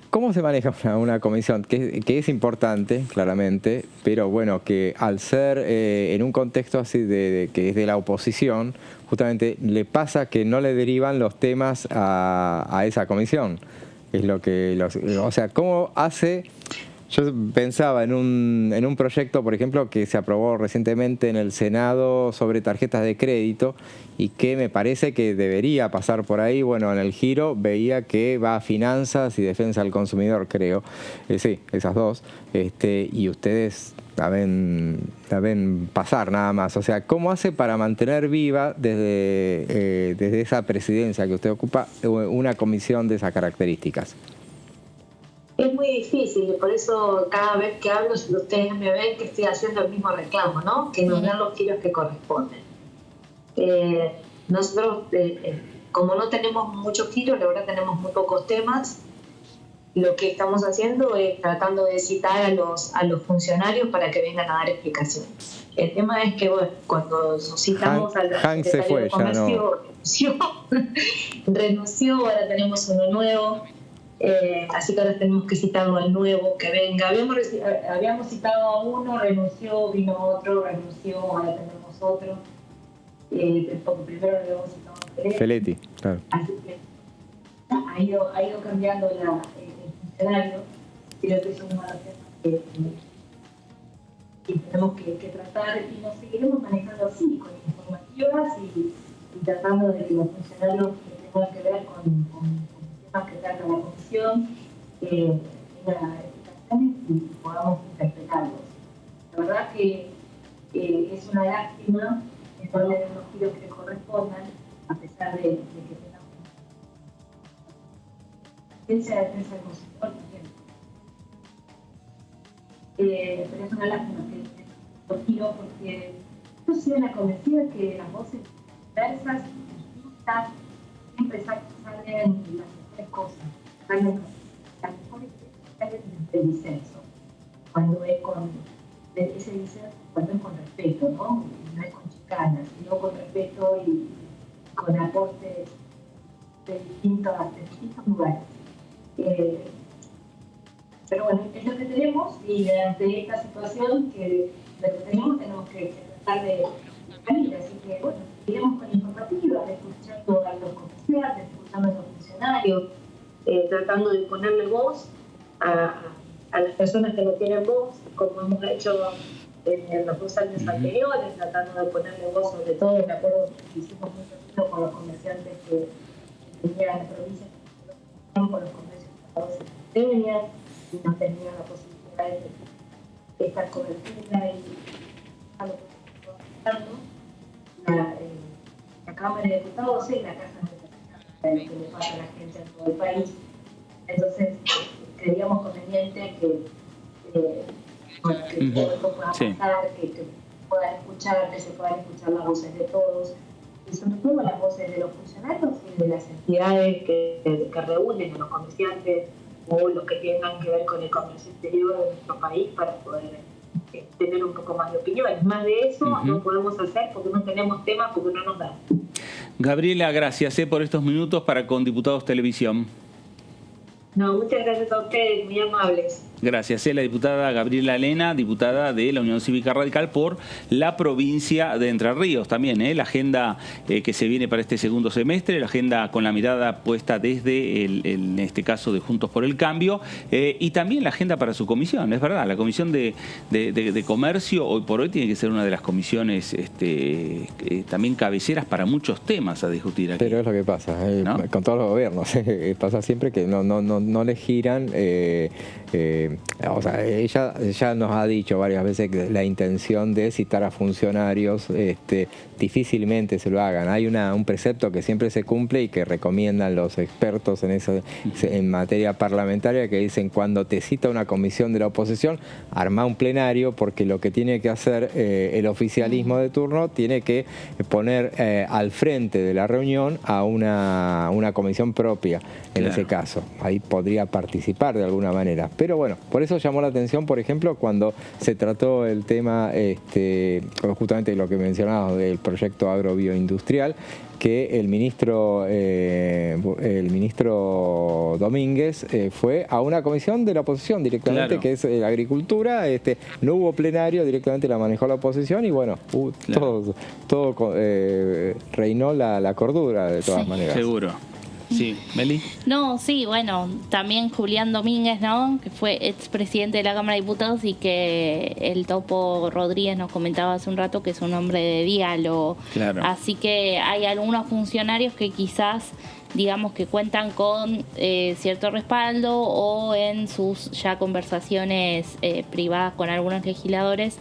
cómo se maneja una comisión? Que es importante, claramente, pero bueno, que al ser en un contexto así que es de la oposición, justamente le pasa que no le derivan los temas a esa comisión. Es lo que, o sea, ¿cómo hace Yo pensaba en un proyecto, por ejemplo, que se aprobó recientemente en el Senado sobre tarjetas de crédito y que me parece que debería pasar por ahí. Bueno, en el giro veía que va a finanzas y defensa del consumidor, creo. Sí, esas dos. Y ustedes la ven pasar nada más. O sea, ¿cómo hace para mantener viva desde esa presidencia que usted ocupa una comisión de esas características? Es muy difícil, por eso cada vez que hablo, ustedes me ven que estoy haciendo el mismo reclamo, ¿no? Que nos den los giros que corresponden. Nosotros, como no tenemos muchos giros, la verdad tenemos muy pocos temas, lo que estamos haciendo es tratando de citar a los funcionarios para que vengan a dar explicaciones. El tema es que, bueno, cuando citamos al secretario de Comercio, renunció, ahora tenemos uno nuevo. Así que ahora tenemos que citarlo al nuevo que venga. Habíamos citado a uno, renunció, vino otro, renunció, ahora tenemos otro. Porque primero le habíamos citado a Feletti, claro. Así que ha ido cambiando el funcionario. Creo que es uno de los temas que tenemos que tratar y nos seguiremos manejando así, con informativas y tratando de que los funcionarios que tengan que ver con que trata la comisión tenga explicaciones y podamos interpretarlos. La verdad que es una lástima que no le den los giros que correspondan, a pesar de que tengamos ciencia de defensa del consumidor también. Pero es una lástima que los giros, porque yo soy la convencida que las voces diversas y distintas siempre salen las cosas, las mejores salen del disenso, cuando es con ese disenso, cuando es con respeto, ¿no? No es con chicanas, sino con respeto y con aportes de distintos lugares. Pero bueno, es lo que tenemos y ante esta situación que tenemos que tratar de salir, así que bueno, seguiremos con informativas, escuchando a los comerciantes, escuchando a los funcionarios, tratando de ponerle voz a las personas que no tienen voz, como hemos hecho en los 2 años anteriores, tratando de ponerle voz, sobre todo, me acuerdo que hicimos mucho con los comerciantes que tenían provincias, con los comercios pequeños y no tenían la posibilidad de estar cobertura y a lo que estamos la Cámara de Diputados y la Casa de que le pasa a la gente en todo el país. Entonces, creíamos conveniente que todo esto pueda pasar, que puedan escuchar, que se puedan escuchar las voces de todos, y sobre todo las voces de los funcionarios y de las entidades que reúnen a los comerciantes o los que tengan que ver con el comercio exterior de nuestro país para poder tener un poco más de opiniones. Más de eso no podemos hacer porque no tenemos temas, porque no nos da. Gabriela, gracias por estos minutos para Con Diputados Televisión. No, muchas gracias a ustedes, muy amables. Gracias. La diputada Gabriela Lena, diputada de la Unión Cívica Radical por la provincia de Entre Ríos. También la agenda que se viene para este segundo semestre, la agenda con la mirada puesta desde, en este caso, de Juntos por el Cambio, y también la agenda para su comisión. Es verdad, la Comisión de Comercio hoy por hoy tiene que ser una de las comisiones también cabeceras para muchos temas a discutir aquí. Pero es lo que pasa, ¿no? Con todos los gobiernos. Pasa siempre que no les giran. O sea, ella ya nos ha dicho varias veces que la intención de citar a funcionarios difícilmente se lo hagan. Hay un precepto que siempre se cumple y que recomiendan los expertos en materia parlamentaria, que dicen: cuando te cita una comisión de la oposición, arma un plenario, porque lo que tiene que hacer el oficialismo de turno tiene que poner al frente de la reunión a una comisión propia, en ese caso. Ahí podría participar de alguna manera. Pero bueno, por eso llamó la atención, por ejemplo, cuando se trató el tema, justamente lo que mencionábamos del proyecto agrobioindustrial, que el ministro Domínguez fue a una comisión de la oposición directamente, que es Agricultura. No hubo plenario, directamente la manejó la oposición y bueno, todo reinó la cordura de todas maneras. Seguro. Sí, Meli. No, sí, bueno, también Julián Domínguez, ¿no? Que fue expresidente de la Cámara de Diputados y que el Topo Rodríguez nos comentaba hace un rato que es un hombre de diálogo. Claro. Así que hay algunos funcionarios que quizás, digamos, que cuentan con cierto respaldo o en sus ya conversaciones privadas con algunos legisladores.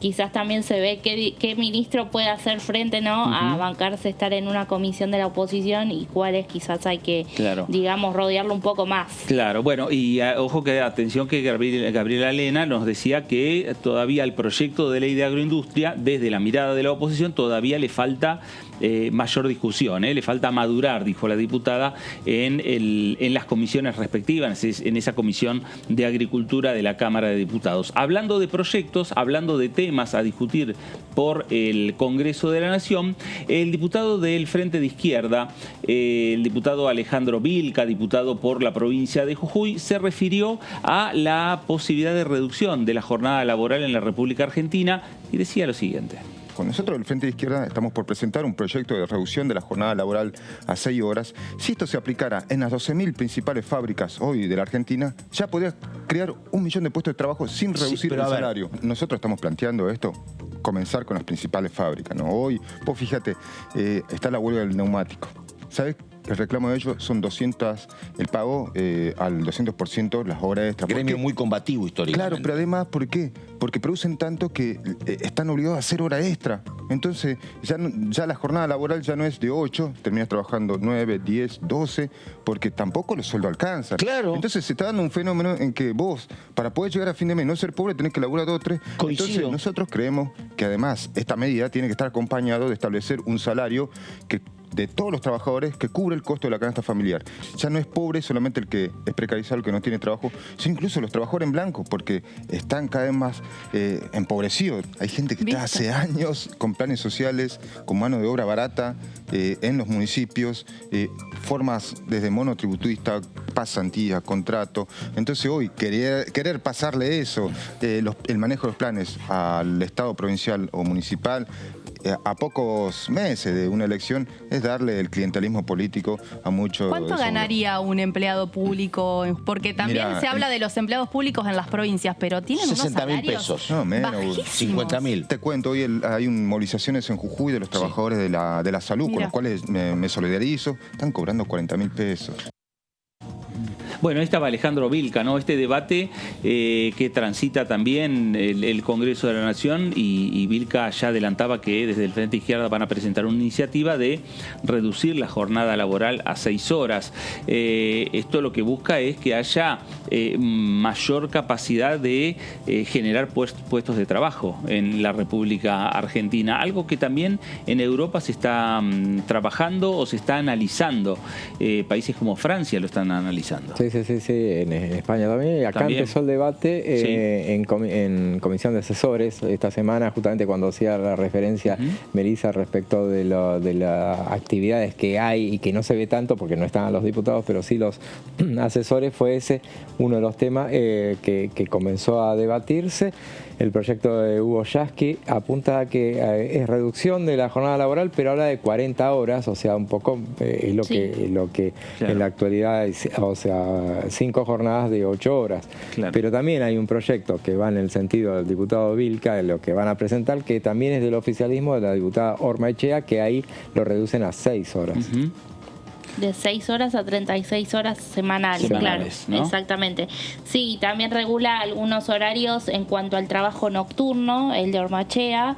Quizás también se ve qué ministro puede hacer frente, ¿no? A bancarse estar en una comisión de la oposición y cuáles quizás hay que, digamos, rodearlo un poco más. Claro, bueno, y ojo que atención que Gabriela Lena nos decía que todavía al proyecto de ley de agroindustria, desde la mirada de la oposición, todavía le falta mayor discusión, le falta madurar, dijo la diputada, en las comisiones respectivas, en esa comisión de Agricultura de la Cámara de Diputados. Hablando de proyectos, hablando de temas a discutir por el Congreso de la Nación, el diputado del Frente de Izquierda, el diputado Alejandro Vilca, diputado por la provincia de Jujuy, se refirió a la posibilidad de reducción de la jornada laboral en la República Argentina y decía lo siguiente. Con nosotros del Frente de Izquierda estamos por presentar un proyecto de reducción de la jornada laboral a 6 horas. Si esto se aplicara en las 12.000 principales fábricas hoy de la Argentina, ya podría crear 1 millón de puestos de trabajo sin reducir el salario. Nosotros estamos planteando esto, comenzar con las principales fábricas, ¿no? Hoy, vos fíjate, está la huelga del neumático. ¿Sabes? El reclamo de ellos son 200, el pago al 200% las horas extras. Gremio muy combativo históricamente. Claro, pero además, ¿por qué? Porque producen tanto que están obligados a hacer hora extra. Entonces, ya la jornada laboral ya no es de 8, terminas trabajando 9, 10, 12, porque tampoco los sueldos alcanzan. Claro. Entonces se está dando un fenómeno en que vos, para poder llegar a fin de mes, no ser pobre, tenés que laburar 2 o 3. Coincido. Entonces, nosotros creemos que además esta medida tiene que estar acompañado de establecer un salario que de todos los trabajadores que cubre el costo de la canasta familiar. Ya no es pobre solamente el que es precarizado, el que no tiene trabajo, sino incluso los trabajadores en blanco, porque están cada vez más empobrecidos. Hay gente que está hace años con planes sociales, con mano de obra barata en los municipios, formas desde monotributista, pasantía, contrato. Entonces hoy querer pasarle eso, el manejo de los planes al Estado provincial o municipal, a pocos meses de una elección, es darle el clientelismo político a muchos. ¿Cuánto ganaría un empleado público? Porque también se habla de los empleados públicos en las provincias, pero tienen 60.000 pesos. No, menos. 50.000. Te cuento, hoy hay movilizaciones en Jujuy de los trabajadores de la salud, con los cuales me solidarizo. Están cobrando 40.000 pesos. Bueno, ahí estaba Alejandro Vilca, ¿no? Este debate que transita también el Congreso de la Nación y Vilca ya adelantaba que desde el Frente Izquierda van a presentar una iniciativa de reducir la jornada laboral a 6 horas. Esto lo que busca es que haya mayor capacidad de generar puestos de trabajo en la República Argentina, algo que también en Europa se está trabajando o se está analizando. Países como Francia lo están analizando. Sí, en España también. Acá empezó el debate en comisión de asesores esta semana, justamente cuando hacía la referencia Melissa respecto de las actividades que hay y que no se ve tanto porque no están los diputados, pero sí los asesores. Fue ese uno de los temas que comenzó a debatirse. El proyecto de Hugo Yasky apunta a que es reducción de la jornada laboral, pero habla de 40 horas, o sea, un poco es lo que claro, en la actualidad es, o sea, 5 jornadas de 8 horas. Claro. Pero también hay un proyecto que va en el sentido del diputado Vilca, de lo que van a presentar, que también es del oficialismo de la diputada Ormaechea, que ahí lo reducen a 6 horas. De 6 horas a 36 horas semanales, claro, ¿no? Exactamente. Sí, también regula algunos horarios en cuanto al trabajo nocturno, el de Ormaechea.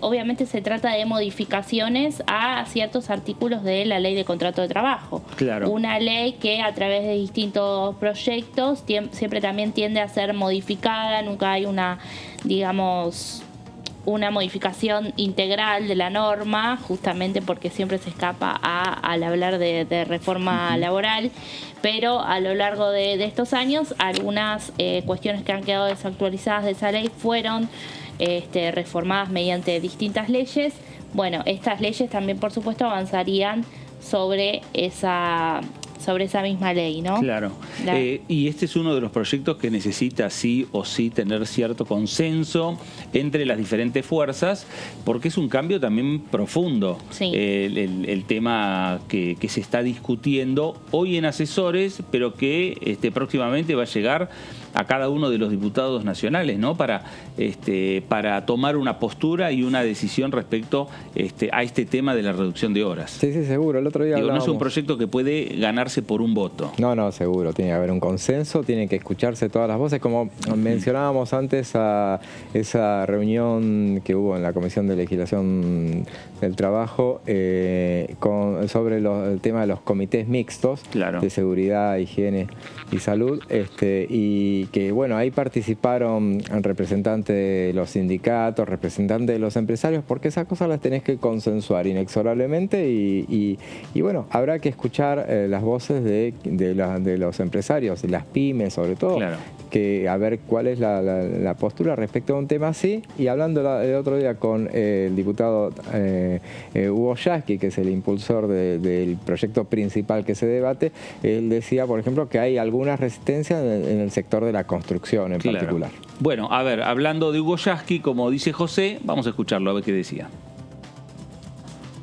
Obviamente se trata de modificaciones a ciertos artículos de la Ley de Contrato de Trabajo. Claro. Una ley que a través de distintos proyectos siempre también tiende a ser modificada, nunca hay una, digamos, una modificación integral de la norma, justamente porque siempre se escapa al hablar de reforma laboral, pero a lo largo de estos años algunas cuestiones que han quedado desactualizadas de esa ley fueron reformadas mediante distintas leyes. Bueno, estas leyes también, por supuesto, avanzarían sobre esa sobre esa misma ley, ¿no? Claro. Y este es uno de los proyectos que necesita sí o sí tener cierto consenso entre las diferentes fuerzas, porque es un cambio también profundo. Sí. El tema que se está discutiendo hoy en asesores, pero que próximamente va a llegar a cada uno de los diputados nacionales, ¿no? Para tomar una postura y una decisión respecto a este tema de la reducción de horas. Sí, seguro. El otro día no es un proyecto que puede ganarse por un voto. No, seguro. Tiene que haber un consenso, tienen que escucharse todas las voces. Como mencionábamos antes a esa reunión que hubo en la Comisión de Legislación del Trabajo sobre el tema de los comités mixtos de seguridad, higiene y salud, y que bueno, ahí participaron representantes de los sindicatos, representantes de los empresarios, porque esas cosas las tenés que consensuar inexorablemente y bueno, habrá que escuchar las voces de los empresarios, de las pymes sobre todo, que a ver cuál es la postura respecto a un tema así. Y hablando el otro día con el diputado Hugo Yasky, que es el impulsor del proyecto principal que se debate, él decía, por ejemplo, que hay algunas resistencias en el sector de la construcción en particular. Bueno, a ver, hablando de Hugo Yasky, como dice José, vamos a escucharlo a ver qué decía.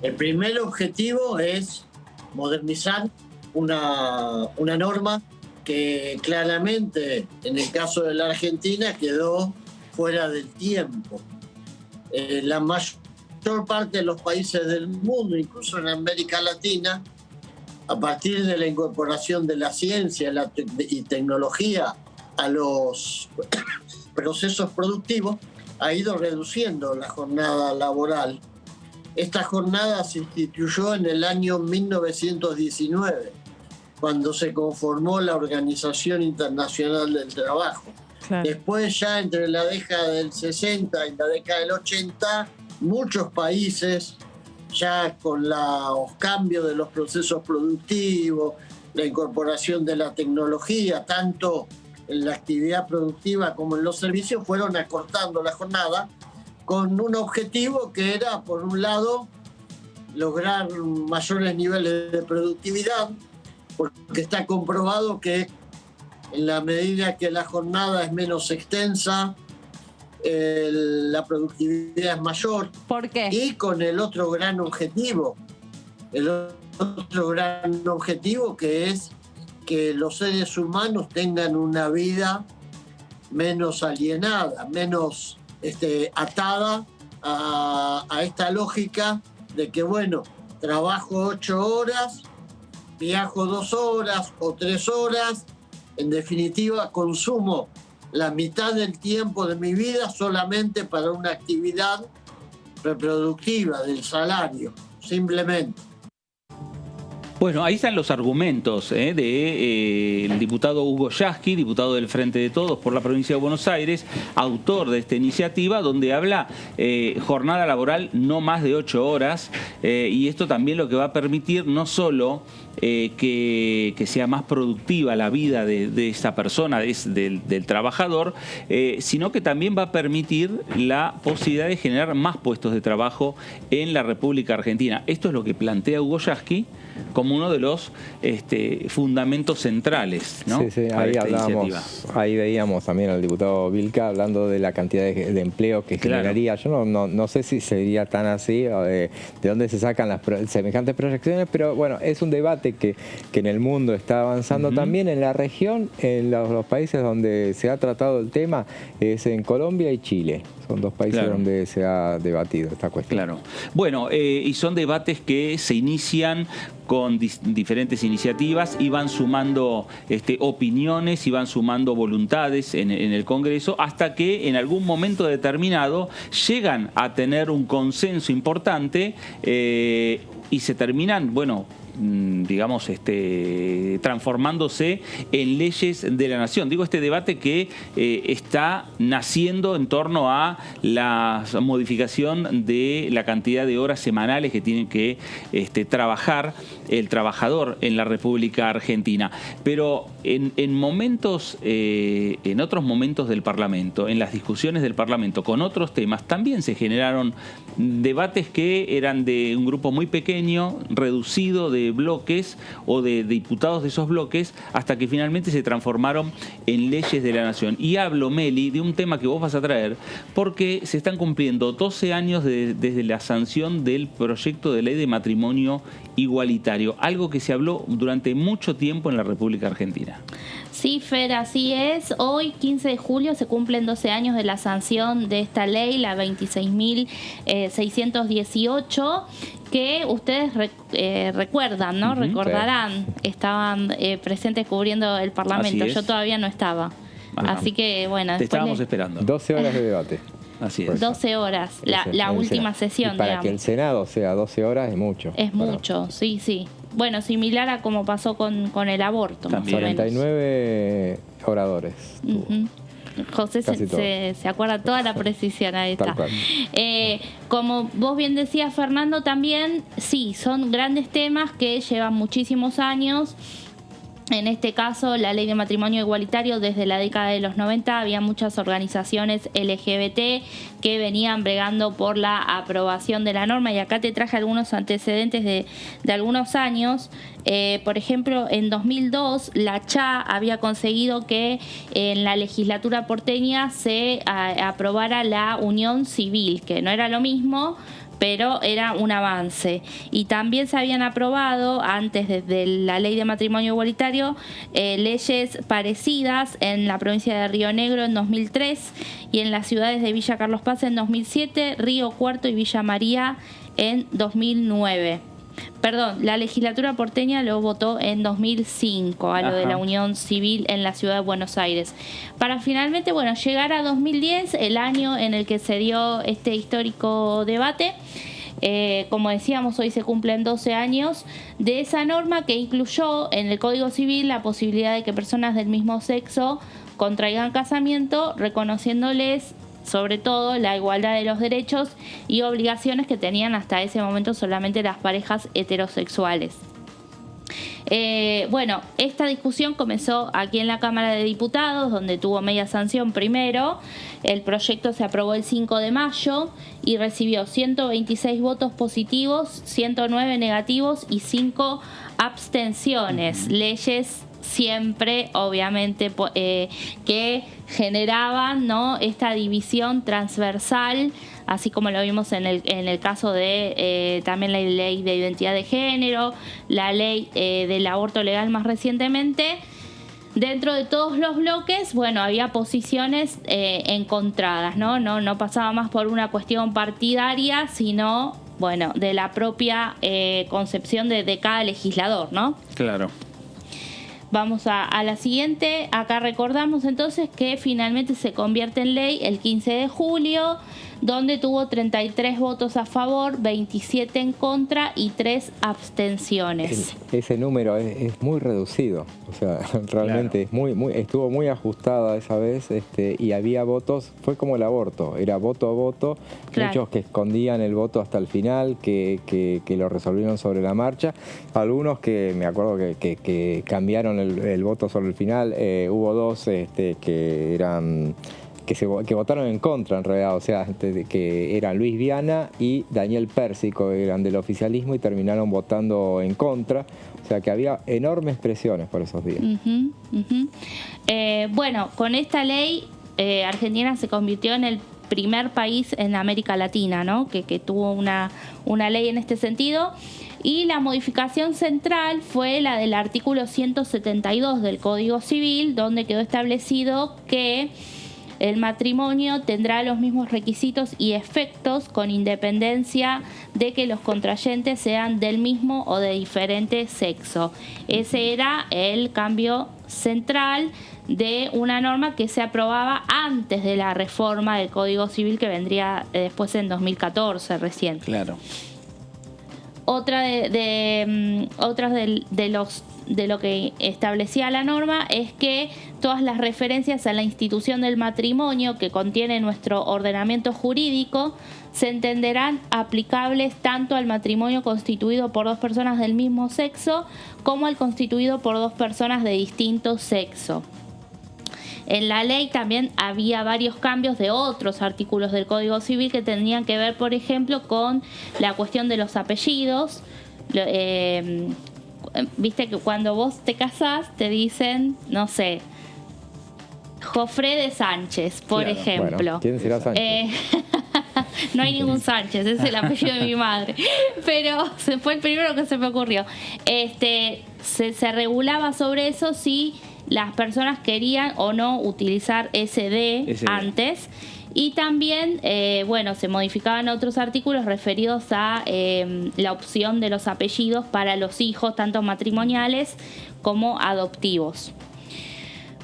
El primer objetivo es modernizar una norma que claramente, en el caso de la Argentina, quedó fuera del tiempo. La mayor parte de los países del mundo, incluso en América Latina, a partir de la incorporación de la ciencia y tecnología a los procesos productivos, ha ido reduciendo la jornada laboral. Esta jornada se instituyó en el año 1919, cuando se conformó la Organización Internacional del Trabajo. Claro. Después, ya entre la década del 60 y la década del 80, muchos países, ya con los cambios de los procesos productivos, la incorporación de la tecnología, tanto en la actividad productiva como en los servicios, fueron acortando la jornada con un objetivo que era, por un lado, lograr mayores niveles de productividad, porque está comprobado que en la medida que la jornada es menos extensa, la productividad es mayor. ¿Por qué? Y con el otro gran objetivo, que es que los seres humanos tengan una vida menos alienada, menos atada a esta lógica de que, bueno, trabajo 8 horas, viajo 2 horas o 3 horas, en definitiva consumo la mitad del tiempo de mi vida solamente para una actividad reproductiva del salario, simplemente. Bueno, ahí están los argumentos del diputado Hugo Yasky, diputado del Frente de Todos por la provincia de Buenos Aires, autor de esta iniciativa, donde habla jornada laboral no más de 8 horas, y esto también lo que va a permitir no solo que sea más productiva la vida de esta persona, del trabajador, sino que también va a permitir la posibilidad de generar más puestos de trabajo en la República Argentina. Esto es lo que plantea Hugo Yasky como uno de los fundamentos centrales, ¿no? Sí, ahí veíamos también al diputado Vilca hablando de la cantidad de empleo que generaría. Yo no sé si sería tan así, de dónde se sacan las semejantes proyecciones, pero bueno, es un debate que en el mundo está avanzando también. En la región, en los países donde se ha tratado el tema, es en Colombia y Chile. Son dos países donde se ha debatido esta cuestión. Claro. Bueno, y son debates que se inician con diferentes iniciativas y van sumando opiniones y van sumando voluntades en el Congreso, hasta que en algún momento determinado llegan a tener un consenso importante y se terminan, bueno, digamos, transformándose en leyes de la nación. Digo, este debate que está naciendo en torno a la modificación de la cantidad de horas semanales que tiene que trabajar el trabajador en la República Argentina. Pero en otros momentos del Parlamento, en las discusiones del Parlamento con otros temas, también se generaron debates que eran de un grupo muy pequeño, reducido de de bloques o de diputados de esos bloques hasta que finalmente se transformaron en leyes de la nación. Y hablo, Meli, de un tema que vos vas a traer porque se están cumpliendo 12 años desde la sanción del proyecto de ley de matrimonio igualitario, algo que se habló durante mucho tiempo en la República Argentina. Sí, Fer, así es. Hoy, 15 de julio, se cumplen 12 años de la sanción de esta ley, la 26.618, que ustedes recuerdan, ¿no? Recordarán, estaban presentes cubriendo el Parlamento. Yo todavía no estaba. Así que, bueno. Te estábamos esperando. 12 horas de debate. Así es. 12 horas, la última sesión, y para que el Senado sea 12 horas es mucho. Es mucho, sí, sí. Bueno, similar a como pasó con el aborto. También. 49 oradores. José se acuerda toda la precisión, ahí está. Como vos bien decías, Fernando, también, sí, son grandes temas que llevan muchísimos años. En este caso, la ley de matrimonio igualitario, desde la década de los 90, había muchas organizaciones LGBT que venían bregando por la aprobación de la norma, y acá te traje algunos antecedentes de algunos años. Por ejemplo, en 2002, la CHA había conseguido que en la legislatura porteña se aprobara la unión civil, que no era lo mismo, pero era un avance. Y también se habían aprobado, antes de la ley de matrimonio igualitario, leyes parecidas en la provincia de Río Negro en 2003 y en las ciudades de Villa Carlos Paz en 2007, Río Cuarto y Villa María en 2009. Perdón, la legislatura porteña lo votó en 2005 a lo de la unión civil en la ciudad de Buenos Aires. Para finalmente, bueno, llegar a 2010, el año en el que se dio este histórico debate. Como decíamos, hoy se cumplen 12 años de esa norma que incluyó en el Código Civil la posibilidad de que personas del mismo sexo contraigan casamiento, reconociéndoles sobre todo la igualdad de los derechos y obligaciones que tenían hasta ese momento solamente las parejas heterosexuales. Bueno, esta discusión comenzó aquí en la Cámara de Diputados, donde tuvo media sanción primero. El proyecto se aprobó el 5 de mayo y recibió 126 votos positivos, 109 negativos y 5 abstenciones. Leyes siempre, obviamente, que generaban, ¿no?, esta división transversal, así como lo vimos en el caso de también la ley de identidad de género, la ley del aborto legal más recientemente. Dentro de todos los bloques, bueno, había posiciones encontradas, ¿no? No pasaba más por una cuestión partidaria, sino, bueno, de la propia concepción de cada legislador, ¿no? Claro. Vamos a la siguiente. Acá recordamos entonces que finalmente se convierte en ley el 15 de julio, donde tuvo 33 votos a favor, 27 en contra y 3 abstenciones. Ese número es muy reducido, o sea, realmente claro. Estuvo muy ajustada esa vez, y había votos, fue como el aborto, era voto a voto, claro. Muchos que escondían el voto hasta el final, que lo resolvieron sobre la marcha, algunos que me acuerdo que cambiaron el voto sobre el final, hubo dos que eran... Que votaron en contra en realidad, o sea, que eran Luis Viana y Daniel Pérsico, que eran del oficialismo y terminaron votando en contra, o sea que había enormes presiones por esos días. Bueno, con esta ley Argentina se convirtió en el primer país en América Latina, ¿no?, que tuvo una ley en este sentido. Y la modificación central fue la del artículo 172 del Código Civil, donde quedó establecido que el matrimonio tendrá los mismos requisitos y efectos con independencia de que los contrayentes sean del mismo o de diferente sexo. Ese era el cambio central de una norma que se aprobaba antes de la reforma del Código Civil que vendría después en 2014 recién. Claro. Otra de lo que establecía la norma es que todas las referencias a la institución del matrimonio que contiene nuestro ordenamiento jurídico se entenderán aplicables tanto al matrimonio constituido por dos personas del mismo sexo como al constituido por dos personas de distinto sexo. En la ley también había varios cambios de otros artículos del Código Civil que tenían que ver, por ejemplo, con la cuestión de los apellidos, viste que cuando vos te casás te dicen, no sé, Jofre de Sánchez, por ejemplo. Bueno, ¿quién será Sánchez? No hay ningún Sánchez, es el apellido de mi madre. Pero fue el primero que se me ocurrió. Se regulaba sobre eso si las personas querían o no utilizar SD antes. Y también, se modificaban otros artículos referidos a la opción de los apellidos para los hijos, tanto matrimoniales como adoptivos.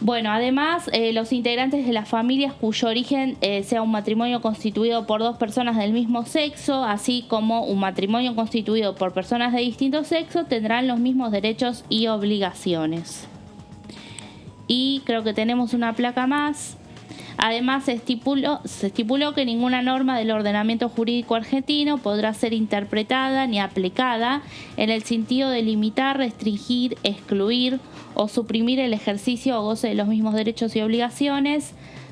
Bueno, además, los integrantes de las familias cuyo origen sea un matrimonio constituido por dos personas del mismo sexo, así como un matrimonio constituido por personas de distinto sexo, tendrán los mismos derechos y obligaciones. Y creo que tenemos una placa más. Además, se estipuló que ninguna norma del ordenamiento jurídico argentino podrá ser interpretada ni aplicada en el sentido de limitar, restringir, excluir o suprimir el ejercicio o goce de los mismos derechos y obligaciones,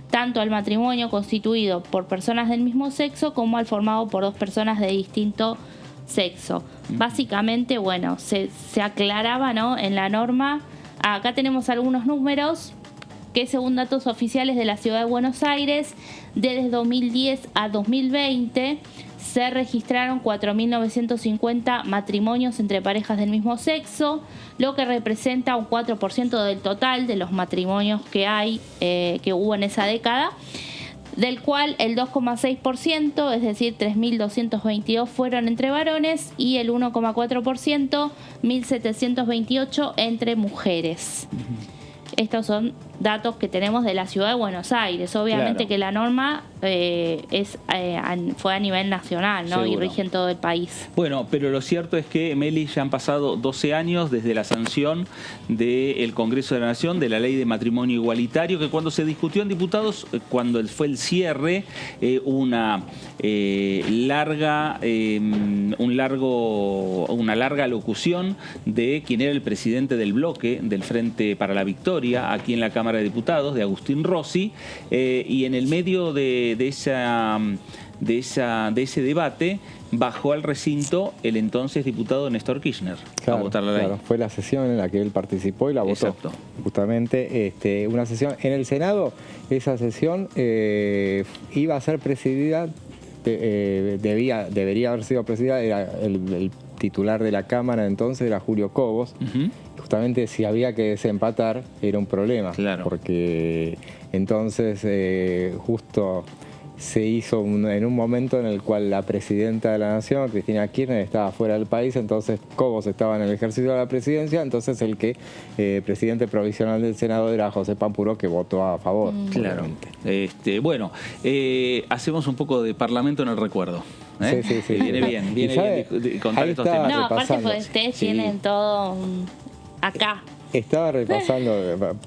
tanto al matrimonio constituido por personas del mismo sexo como al formado por dos personas de distinto sexo. Básicamente, se aclaraba, ¿no?, en la norma. Acá tenemos algunos números que, según datos oficiales de la Ciudad de Buenos Aires, desde 2010 a 2020 se registraron 4.950 matrimonios entre parejas del mismo sexo, lo que representa un 4% del total de los matrimonios que hubo en esa década, del cual el 2,6%, es decir, 3.222 fueron entre varones y el 1,4%, 1.728 entre mujeres. Estos son datos que tenemos de la Ciudad de Buenos Aires. Obviamente que la norma fue a nivel nacional, ¿no? Seguro. Y rige en todo el país. Bueno, pero lo cierto es que, Meli, ya han pasado 12 años desde la sanción del Congreso de la Nación de la Ley de Matrimonio Igualitario, que cuando se discutió en diputados, cuando fue el cierre, una larga locución de quien era el presidente del bloque del Frente para la Victoria, aquí en la Cámara de Diputados, de Agustín Rossi, y en el medio de ese debate bajó al recinto el entonces diputado Néstor Kirchner a votar la ley. Claro, fue la sesión en la que él participó y la votó. Exacto. Justamente una sesión en el Senado. Esa sesión iba a ser presidida, debería haber sido presidida, era el titular de la Cámara entonces era Julio Cobos. Justamente si había que desempatar era un problema, porque entonces justo se hizo en un momento en el cual la presidenta de la Nación, Cristina Kirchner, estaba fuera del país, entonces Cobos estaba en el ejercicio de la presidencia, entonces el presidente provisional del Senado era José Pampuro, que votó a favor. Claro. Hacemos un poco de parlamento en el recuerdo. Sí. Viene bien contar estos temas. No, aparte porque ustedes tienen todo acá. Estaba repasando,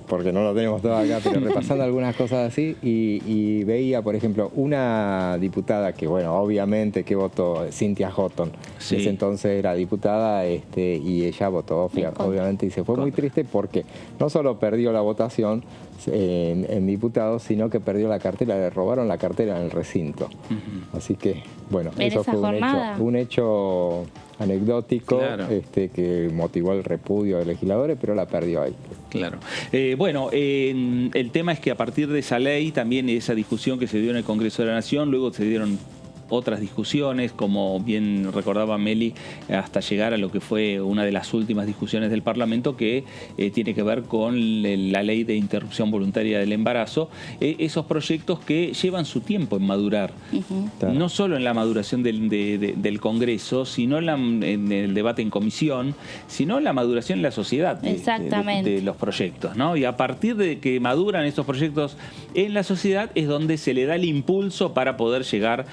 porque no lo tenemos todo acá, pero repasando algunas cosas así y veía, por ejemplo, una diputada que, obviamente que votó, Cynthia Houghton, en ese entonces era diputada y ella votó, obviamente, y se fue muy triste porque no solo perdió la votación en diputados, sino que perdió la cartera, le robaron la cartera en el recinto. Así que, eso fue un hecho anecdótico que motivó el repudio de legisladores, pero la perdió ahí. Claro. El tema es que a partir de esa ley, también esa discusión que se dio en el Congreso de la Nación, luego se dieron otras discusiones, como bien recordaba Meli, hasta llegar a lo que fue una de las últimas discusiones del Parlamento, que tiene que ver con la ley de interrupción voluntaria del embarazo. Esos proyectos que llevan su tiempo en madurar, no solo en la maduración del Congreso, sino en el debate en comisión, sino en la maduración en la sociedad de los proyectos, ¿no? Y a partir de que maduran estos proyectos en la sociedad es donde se le da el impulso para poder llegar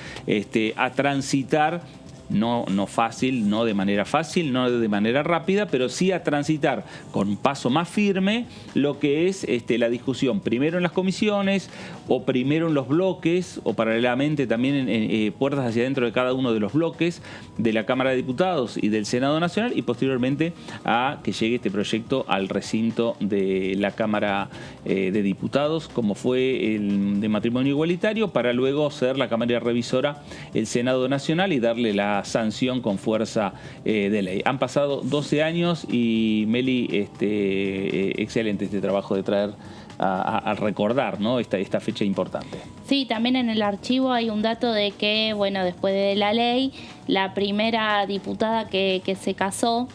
a transitar, no fácil, no de manera fácil, no de manera rápida, pero sí a transitar con un paso más firme lo que es la discusión, primero en las comisiones, o primero en los bloques, o paralelamente también en puertas hacia adentro de cada uno de los bloques de la Cámara de Diputados y del Senado Nacional, y posteriormente a que llegue este proyecto al recinto de la Cámara de Diputados, como fue el de matrimonio igualitario, para luego ser la Cámara revisora el Senado Nacional y darle la esta sanción con fuerza de ley. Han pasado 12 años y Meli, excelente este trabajo de traer a recordar, ¿no? esta fecha importante. Sí, también en el archivo hay un dato de que, bueno, después de la ley, la primera diputada que se casó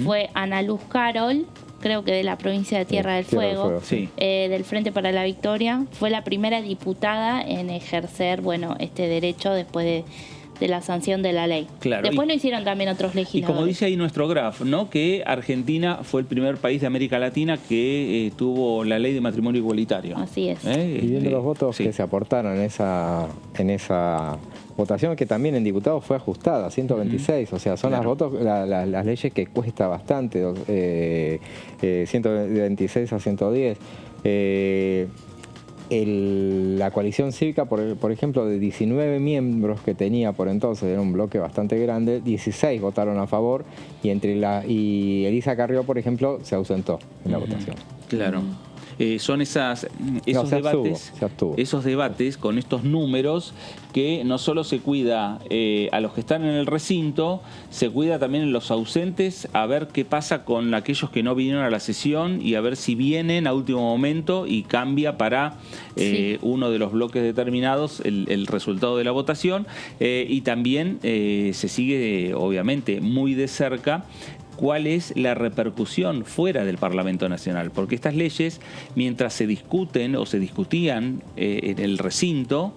fue Ana Luz Carol, creo que de la provincia de Tierra del Fuego, sí. Del Frente para la Victoria. Fue la primera diputada en ejercer, bueno, este derecho después de la sanción de la ley. Claro, después lo hicieron también otros legisladores. Y como dice ahí nuestro graph, ¿no? Que Argentina fue el primer país de América Latina que tuvo la ley de matrimonio igualitario. Así es. Y viendo los votos que se aportaron en esa votación, que también en diputados fue ajustada, 126, o sea, son las leyes que cuesta bastante, 126 a 110. La coalición cívica, por ejemplo, de 19 miembros que tenía por entonces, era un bloque bastante grande, 16 votaron a favor y Elisa Carrió, por ejemplo, se ausentó en la votación. Claro. Son esos debates con estos números que no solo se cuida a los que están en el recinto, se cuida también en los ausentes, a ver qué pasa con aquellos que no vinieron a la sesión y a ver si vienen a último momento y cambia para uno de los bloques determinados el resultado de la votación. Y también se sigue, obviamente, muy de cerca cuál es la repercusión fuera del Parlamento Nacional, porque estas leyes, mientras se discuten o se discutían en el recinto,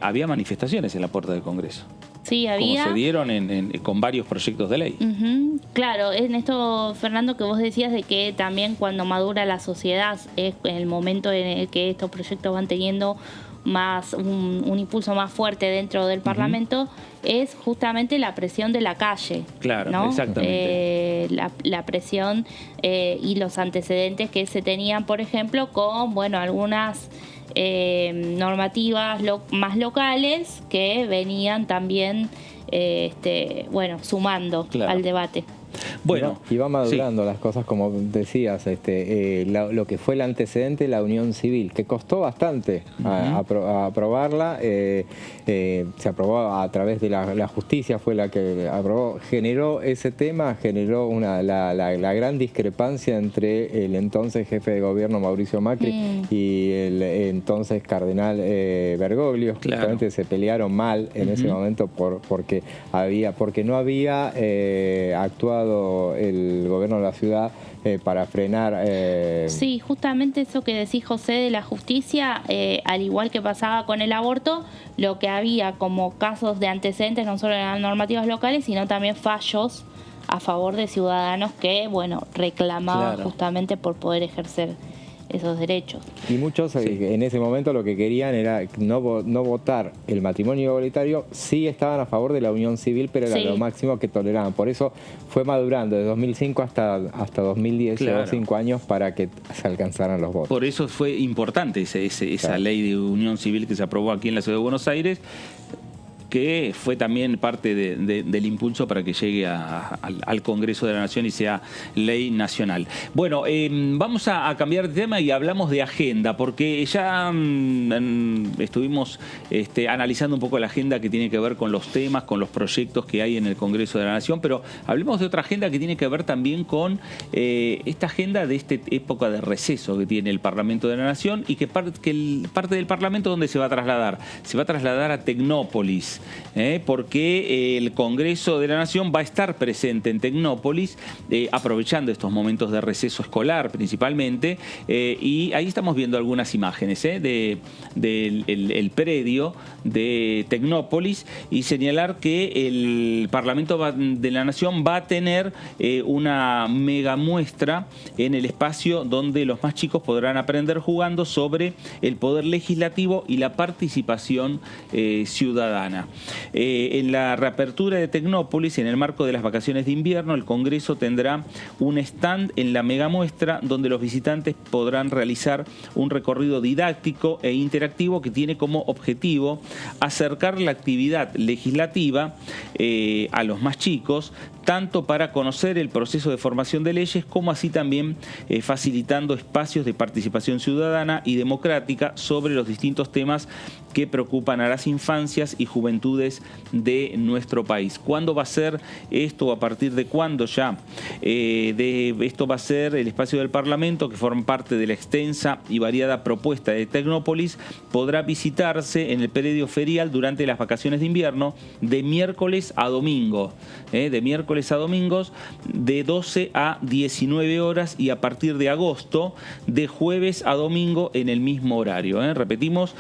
había manifestaciones en la puerta del Congreso. Sí, había. Como se dieron con varios proyectos de ley. Claro, en esto, Fernando, que vos decías de que también cuando madura la sociedad es el momento en el que estos proyectos van teniendo más un impulso más fuerte dentro del Parlamento, es justamente la presión de la calle. Claro, ¿no? exactamente. La presión y los antecedentes que se tenían, por ejemplo, con algunas normativas más locales que venían también sumando al debate. Bueno, y va madurando las cosas, como decías, lo que fue el antecedente, la unión civil, que costó bastante aprobarla, se aprobó a través de la justicia, fue la que aprobó, generó ese tema, generó la gran discrepancia entre el entonces jefe de gobierno Mauricio Macri y el entonces cardenal Bergoglio. Justamente se pelearon mal en ese momento porque no había actuado el gobierno de la ciudad para frenar... Sí, justamente eso que decís, José, de la justicia, al igual que pasaba con el aborto, lo que había como casos de antecedentes, no solo en las normativas locales, sino también fallos a favor de ciudadanos que, reclamaban justamente por poder ejercer esos derechos. Y muchos en ese momento lo que querían era no votar el matrimonio igualitario, sí estaban a favor de la unión civil, pero era lo máximo que toleraban. Por eso fue madurando de 2005 hasta 2010, llevó 5 años para que se alcanzaran los votos. Por eso fue importante esa ley de unión civil que se aprobó aquí en la Ciudad de Buenos Aires, que fue también parte del impulso para que llegue al Congreso de la Nación y sea ley nacional. Bueno, vamos a cambiar de tema y hablamos de agenda, porque ya estuvimos analizando un poco la agenda que tiene que ver con los temas, con los proyectos que hay en el Congreso de la Nación, pero hablemos de otra agenda que tiene que ver también con esta agenda de esta época de receso que tiene el Parlamento de la Nación y que parte del Parlamento, ¿dónde se va a trasladar? Se va a trasladar a Tecnópolis. Porque el Congreso de la Nación va a estar presente en Tecnópolis, aprovechando estos momentos de receso escolar principalmente, y ahí estamos viendo algunas imágenes del predio de Tecnópolis, y señalar que el Parlamento de la Nación va a tener una mega muestra en el espacio donde los más chicos podrán aprender jugando sobre el poder legislativo y la participación ciudadana. En la reapertura de Tecnópolis, en el marco de las vacaciones de invierno, el Congreso tendrá un stand en la megamuestra donde los visitantes podrán realizar un recorrido didáctico e interactivo que tiene como objetivo acercar la actividad legislativa a los más chicos, tanto para conocer el proceso de formación de leyes como así también facilitando espacios de participación ciudadana y democrática sobre los distintos temas que preocupan a las infancias y juventudes de nuestro país. ¿Cuándo va a ser esto? ¿A partir de cuándo ya? Esto va a ser el espacio del Parlamento, que forma parte de la extensa y variada propuesta de Tecnópolis. Podrá visitarse en el predio ferial durante las vacaciones de invierno de miércoles a domingo. De miércoles a domingos de 12 a 19 horas y a partir de agosto de jueves a domingo en el mismo horario. Repetimos,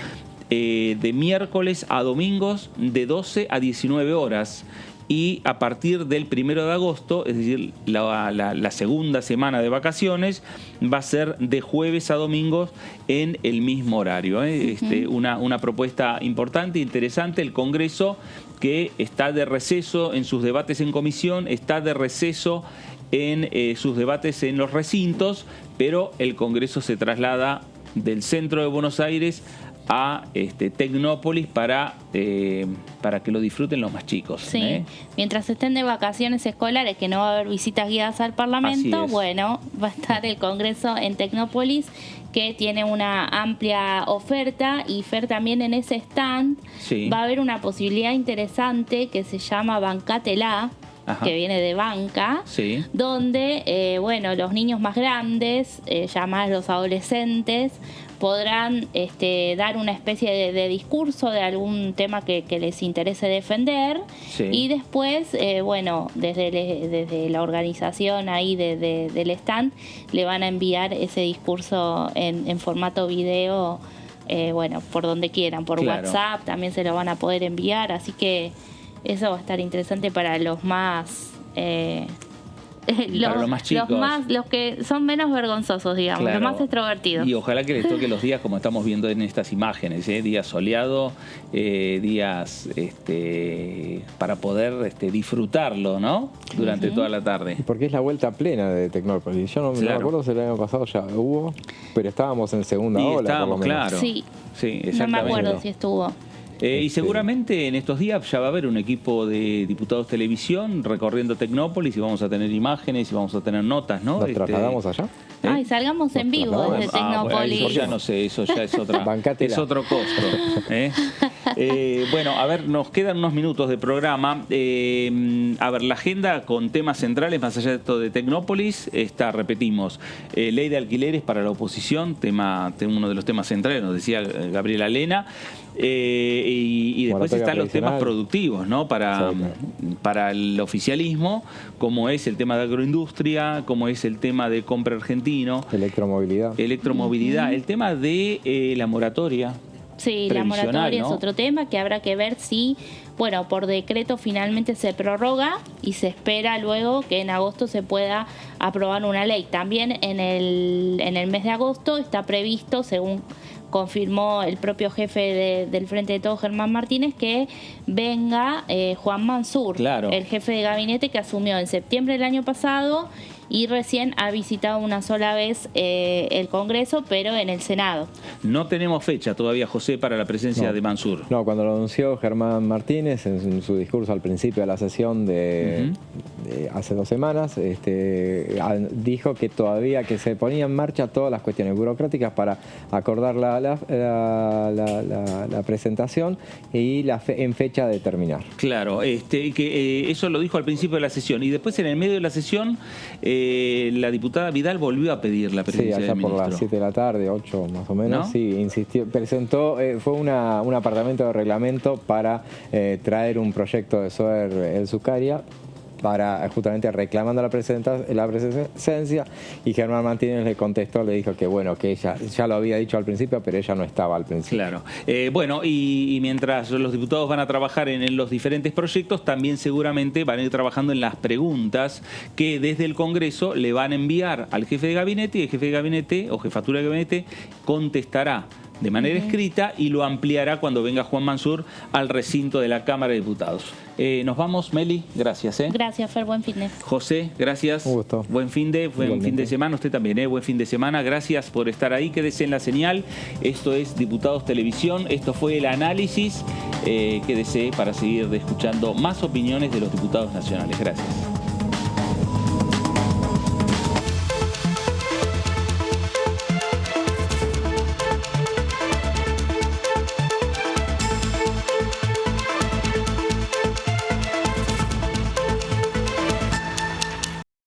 de miércoles a domingos de 12 a 19 horas y a partir del 1 de agosto, es decir, la segunda semana de vacaciones, va a ser de jueves a domingos en el mismo horario. Una propuesta importante, interesante. El Congreso, que está de receso en sus debates en comisión, está de receso en sus debates en los recintos, pero el Congreso se traslada del centro de Buenos Aires a Tecnópolis para que lo disfruten los más chicos. Sí, mientras estén de vacaciones escolares, que no va a haber visitas guiadas al Parlamento, bueno, va a estar el Congreso en Tecnópolis, que tiene una amplia oferta, y Fer, también en ese stand va a haber una posibilidad interesante que se llama Bancátela, que viene de banca, donde los niños más grandes, llamados los adolescentes, podrán dar una especie de discurso de algún tema que les interese defender, y después, desde la organización ahí del stand, le van a enviar ese discurso en formato video, por donde quieran, por WhatsApp también se lo van a poder enviar, así que eso va a estar interesante para los más... los más chicos, los que son menos vergonzosos, digamos, los más extrovertidos. Y ojalá que les toque los días como estamos viendo en estas imágenes, días soleados, días para poder disfrutarlo, ¿no? Durante toda la tarde. Porque es la vuelta plena de Tecnópolis. Yo no me acuerdo si el año pasado ya hubo, pero estábamos en segunda ola. Estábamos, claro. Sí, exactamente. no me acuerdo si estuvo. Y seguramente en estos días ya va a haber un equipo de Diputados Televisión recorriendo Tecnópolis y vamos a tener imágenes y vamos a tener notas, ¿no? ¿Nos trasladamos allá? Ay, salgamos en vivo desde Tecnópolis. Eso ya no sé, eso ya es es otro costo. A ver, nos quedan unos minutos de programa. A ver, la agenda con temas centrales, más allá de esto de Tecnópolis, está, repetimos, ley de alquileres para la oposición, uno de los temas centrales, nos decía Gabriela Lena. Y después están los temas productivos, ¿no? Para el oficialismo, como es el tema de agroindustria, como es el tema de compra argentino. Electromovilidad. El tema de la moratoria. Sí, la moratoria, ¿no? Es otro tema que habrá que ver si, por decreto finalmente se prorroga y se espera luego que en agosto se pueda aprobar una ley. También en el mes de agosto está previsto, según confirmó el propio jefe del Frente de Todos, Germán Martínez, que venga Juan Mansur, el jefe de gabinete que asumió en septiembre del año pasado y recién ha visitado una sola vez el Congreso, pero en el Senado. No tenemos fecha todavía, José, para la presencia de Mansur. No, cuando lo anunció Germán Martínez en su discurso al principio de la sesión de hace 2 semanas, dijo que todavía que se ponía en marcha todas las cuestiones burocráticas para acordar la presentación y en fecha de terminar. Claro, que eso lo dijo al principio de la sesión y después en el medio de la sesión la diputada Vidal volvió a pedir la presencia del ministro. Por las 7 de la tarde, 8 más o menos, ¿no? Sí, insistió, presentó, fue un apartamento de reglamento para traer un proyecto de Soer El Zucaria, para justamente reclamando la presencia, y Germán Martínez le contestó, le dijo que que ella ya lo había dicho al principio, pero ella no estaba al principio. Claro. Y mientras los diputados van a trabajar en los diferentes proyectos, también seguramente van a ir trabajando en las preguntas que desde el Congreso le van a enviar al jefe de gabinete, y el jefe de gabinete o jefatura de gabinete contestará de manera escrita y lo ampliará cuando venga Juan Mansur al recinto de la Cámara de Diputados. Nos vamos, Meli, gracias. Gracias, Fer, buen fin de. José, gracias. Un gusto. Buen fin de semana, usted también, buen fin de semana. Gracias por estar ahí, quédese en la señal. Esto es Diputados Televisión, esto fue el análisis. Quédese para seguir escuchando más opiniones de los diputados nacionales. Gracias.